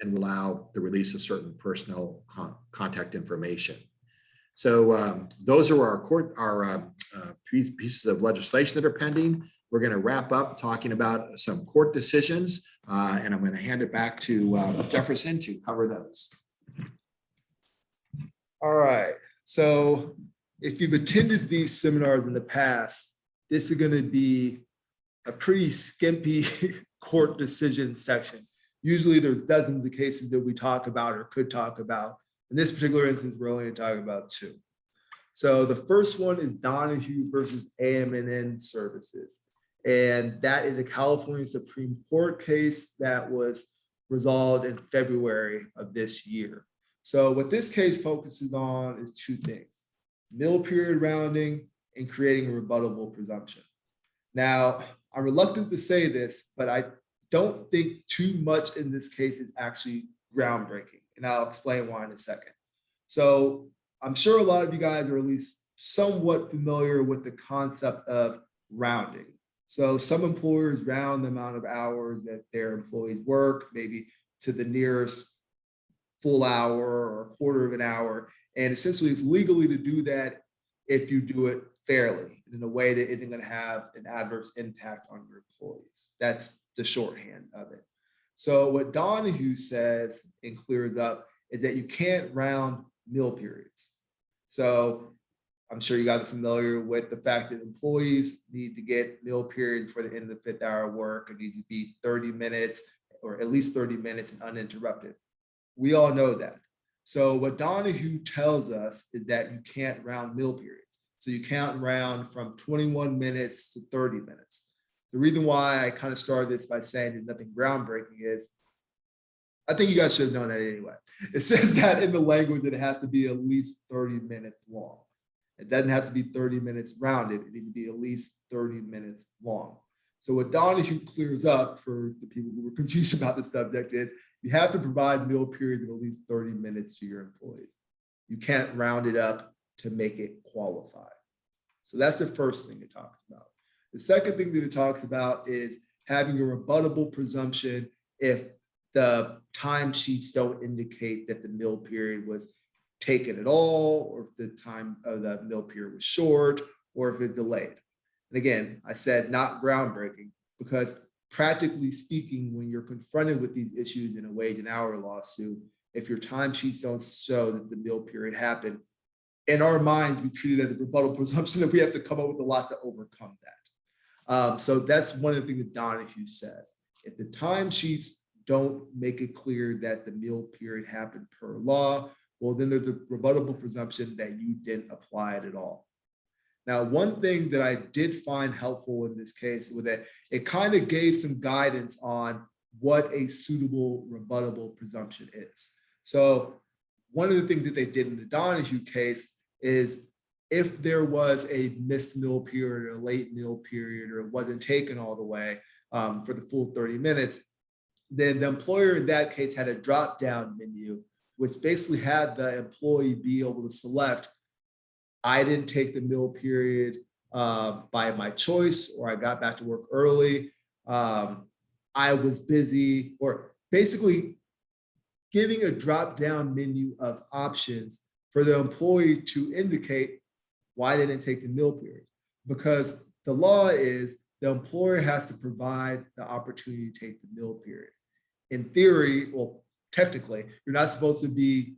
and allow the release of certain personal contact information. So those are our pieces of legislation that are pending. We're going to wrap up talking about some court decisions, and I'm going to hand it back to Jefferson to cover those. All right. So if you've attended these seminars in the past, this is going to be a pretty skimpy court decision section. Usually there's dozens of cases that we talk about or could talk about. In this particular instance, we're only talking about 2. So the first one is Donahue versus AMNN Services. And that is a California Supreme Court case that was resolved in February of this year. So what this case focuses on is 2 things: middle period rounding and creating a rebuttable presumption. Now, I'm reluctant to say this, but I don't think too much in this case is actually groundbreaking, and I'll explain why in a second. So I'm sure a lot of you guys are at least somewhat familiar with the concept of rounding. So some employers round the amount of hours that their employees work, maybe to the nearest full hour or a quarter of an hour. And essentially it's legally to do that if you do it fairly in a way that isn't going to have an adverse impact on your employees. That's the shorthand of it. So what Donahue says and clears up is that you can't round meal periods. So I'm sure you guys are familiar with the fact that employees need to get meal periods for the end of the 5th hour of work. It needs to be 30 minutes or at least 30 minutes and uninterrupted. We all know that. So what Donahue tells us is that you can't round meal periods. So you can't round from 21 minutes to 30 minutes. The reason why I kind of started this by saying there's nothing groundbreaking is, I think you guys should have known that anyway. It says that in the language that it has to be at least 30 minutes long. It doesn't have to be 30 minutes rounded. It needs to be at least 30 minutes long. So what Donahue clears up for the people who were confused about the subject is you have to provide meal periods of at least 30 minutes to your employees. You can't round it up to make it qualify. So that's the first thing it talks about. The second thing that it talks about is having a rebuttable presumption if the timesheets don't indicate that the meal period was taken at all, or if the time of the meal period was short, or if it's delayed. And again, I said not groundbreaking because practically speaking, when you're confronted with these issues in a wage and hour lawsuit, if your timesheets don't show that the meal period happened, in our minds, we treat it as a rebuttal presumption that we have to come up with a lot to overcome that. So that's one of the things that Donahue says. If the timesheets don't make it clear that the meal period happened per law, well, then there's a rebuttable presumption that you didn't apply it at all. Now, one thing that I did find helpful in this case was that it kind of gave some guidance on what a suitable rebuttable presumption is. So one of the things that they did in the Donahue case is if there was a missed meal period or a late meal period, or it wasn't taken all the way for the full 30 minutes, then the employer in that case had a drop-down menu, which basically had the employee be able to select, I didn't take the meal period by my choice, or I got back to work early, I was busy, or basically giving a drop-down menu of options for the employee to indicate why they didn't take the meal period. Because the law is the employer has to provide the opportunity to take the meal period. In theory, well, technically, you're not supposed to be,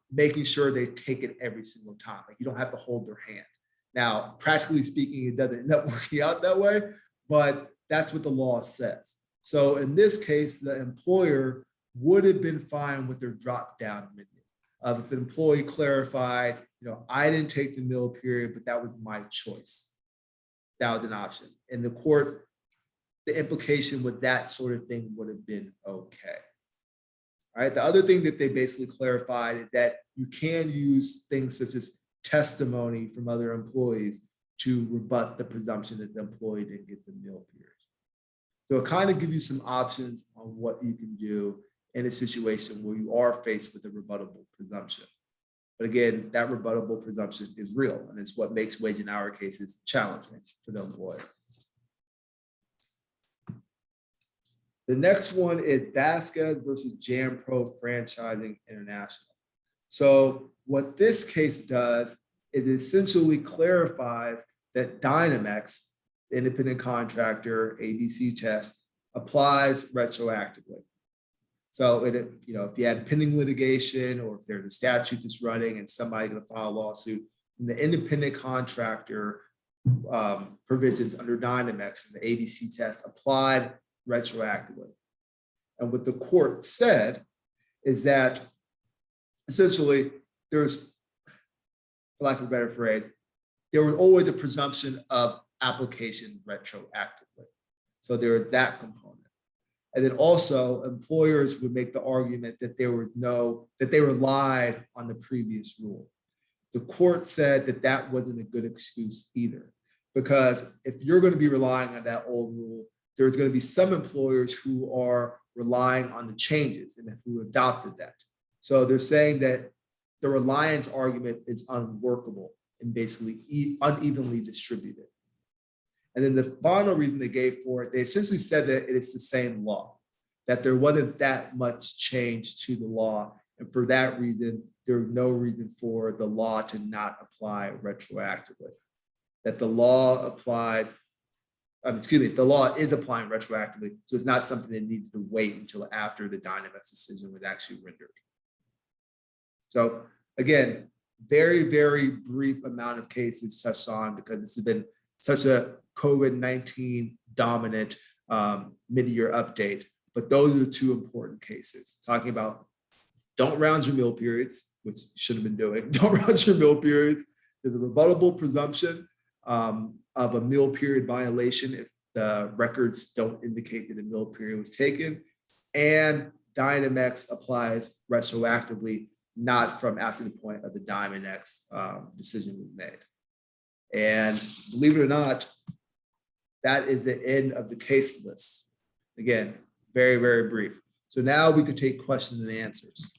making sure they take it every single time. Like, you don't have to hold their hand. Now, practically speaking, it doesn't end up working out that way, but that's what the law says. So in this case, the employer would have been fine with their drop-down menu. If the employee clarified, I didn't take the meal period, but that was my choice. That was an option. And the court, the implication with that sort of thing would have been okay. All right. The other thing that they basically clarified is that you can use things such as testimony from other employees to rebut the presumption that the employee didn't get the meal period. So it kind of gives you some options on what you can do in a situation where you are faced with a rebuttable presumption. But again, that rebuttable presumption is real, and it's what makes wage and hour cases challenging for the employer. The next one is Vasquez versus Jam Pro Franchising International. So what this case does is it essentially clarifies that Dynamex, the independent contractor ABC test, applies retroactively. So if you had pending litigation, or if there's a statute that's running and somebody's going to file a lawsuit, then the independent contractor provisions under Dynamex, the ABC test, applied retroactively. And what the court said is that essentially there's, for lack of a better phrase, there was always the presumption of application retroactively. So there was that component. And then also employers would make the argument that that they relied on the previous rule. The court said that that wasn't a good excuse either, because if you're going to be relying on that old rule, there's going to be some employers who are relying on the changes and who adopted that. So they're saying that the reliance argument is unworkable and basically unevenly distributed. And then the final reason they gave for it, they essentially said that it's the same law, that there wasn't that much change to the law. And for that reason, there's no reason for the law to not apply retroactively. That the law applies, the law is applying retroactively. So it's not something that needs to wait until after the Dynamex decision was actually rendered. So again, very, very brief amount of cases touched on because this has been such a COVID-19 dominant mid-year update. But those are the two important cases. Talking about don't round your meal periods, which you should have been doing. Don't round your meal periods. There's a rebuttable presumption of a meal period violation if the records don't indicate that a meal period was taken. And Dynamex applies retroactively, not from after the point of the Dynamex decision was made. And believe it or not, that is the end of the case list. Again, very, very brief. So now we could take questions and answers.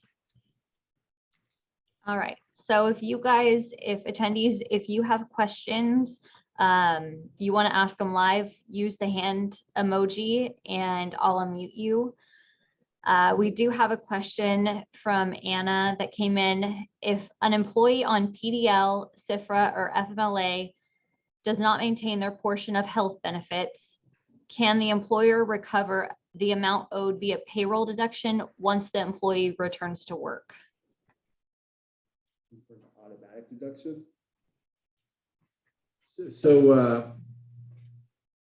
All right. So if you guys, if attendees, if you have questions, you want to ask them live, use the hand emoji and I'll unmute you. We do have a question from Anna that came in. If an employee on PDL, CFRA, or FMLA does not maintain their portion of health benefits, can the employer recover the amount owed via payroll deduction once the employee returns to work? Automatic deduction? So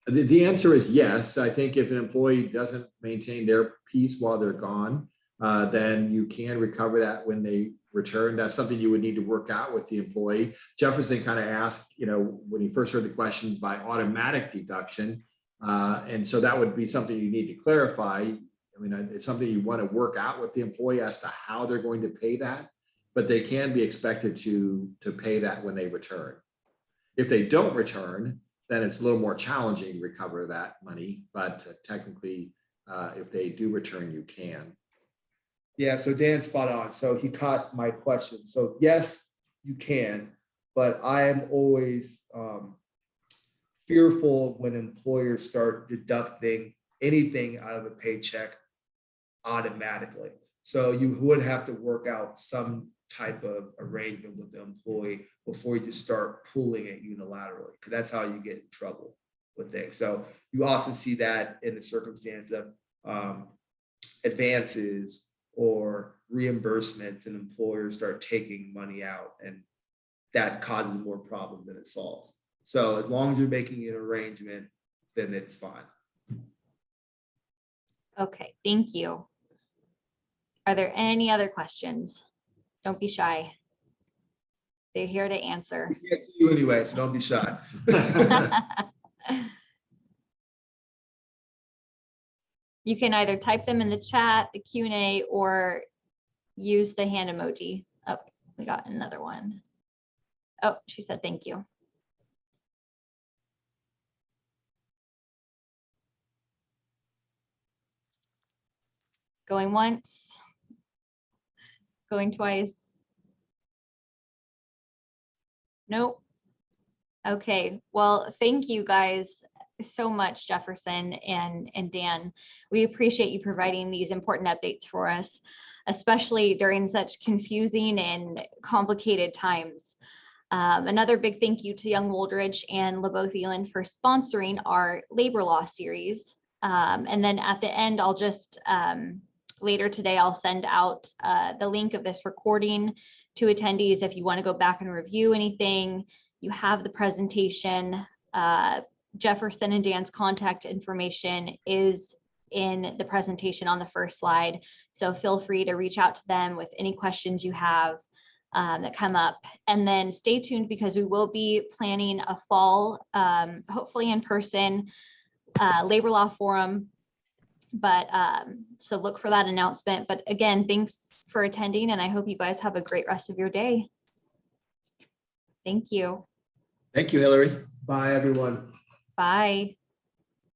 the answer is yes. I think if an employee doesn't maintain their piece while they're gone, then you can recover that when they return. That's something you would need to work out with the employee. Jefferson kind of asked, when he first heard the question, by automatic deduction. And so that would be something you need to clarify. I mean, it's something you want to work out with the employee as to how they're going to pay that, but they can be expected to pay that when they return. If they don't return, then it's a little more challenging to recover that money, but technically, if they do return, you can. Yeah, so Dan's spot on. So he caught my question. So yes, you can, but I am always fearful when employers start deducting anything out of a paycheck automatically. So you would have to work out some type of arrangement with the employee before you just start pulling it unilaterally, because that's how you get in trouble with things. So you often see that in the circumstance of advances or reimbursements, and employers start taking money out, and that causes more problems than it solves. So as long as you're making an arrangement, then it's fine. Okay, thank you. Are there any other questions? Don't be shy. They're here to answer. We get to you anyway, so don't be shy. You can either type them in the chat, the Q&A, or use the hand emoji. Oh, we got another one. Oh, she said thank you. Going once, going twice. Nope. Okay, well, thank you guys so much, Jefferson and Dan. We appreciate you providing these important updates for us, especially during such confusing and complicated times. Another big thank you to Young Wooldridge and LeBeau-Thelen for sponsoring our labor law series. And then at the end, I'll just, later today, I'll send out the link of this recording to attendees if you want to go back and review anything. You have the presentation. Jefferson and Dan's contact information is in the presentation on the first slide. So feel free to reach out to them with any questions you have that come up. And then stay tuned, because we will be planning a fall, hopefully in person, labor law forum. But so look for that announcement. But again, thanks for attending, and I hope you guys have a great rest of your day. Thank you. Thank you, Hillary. Bye, everyone. Bye.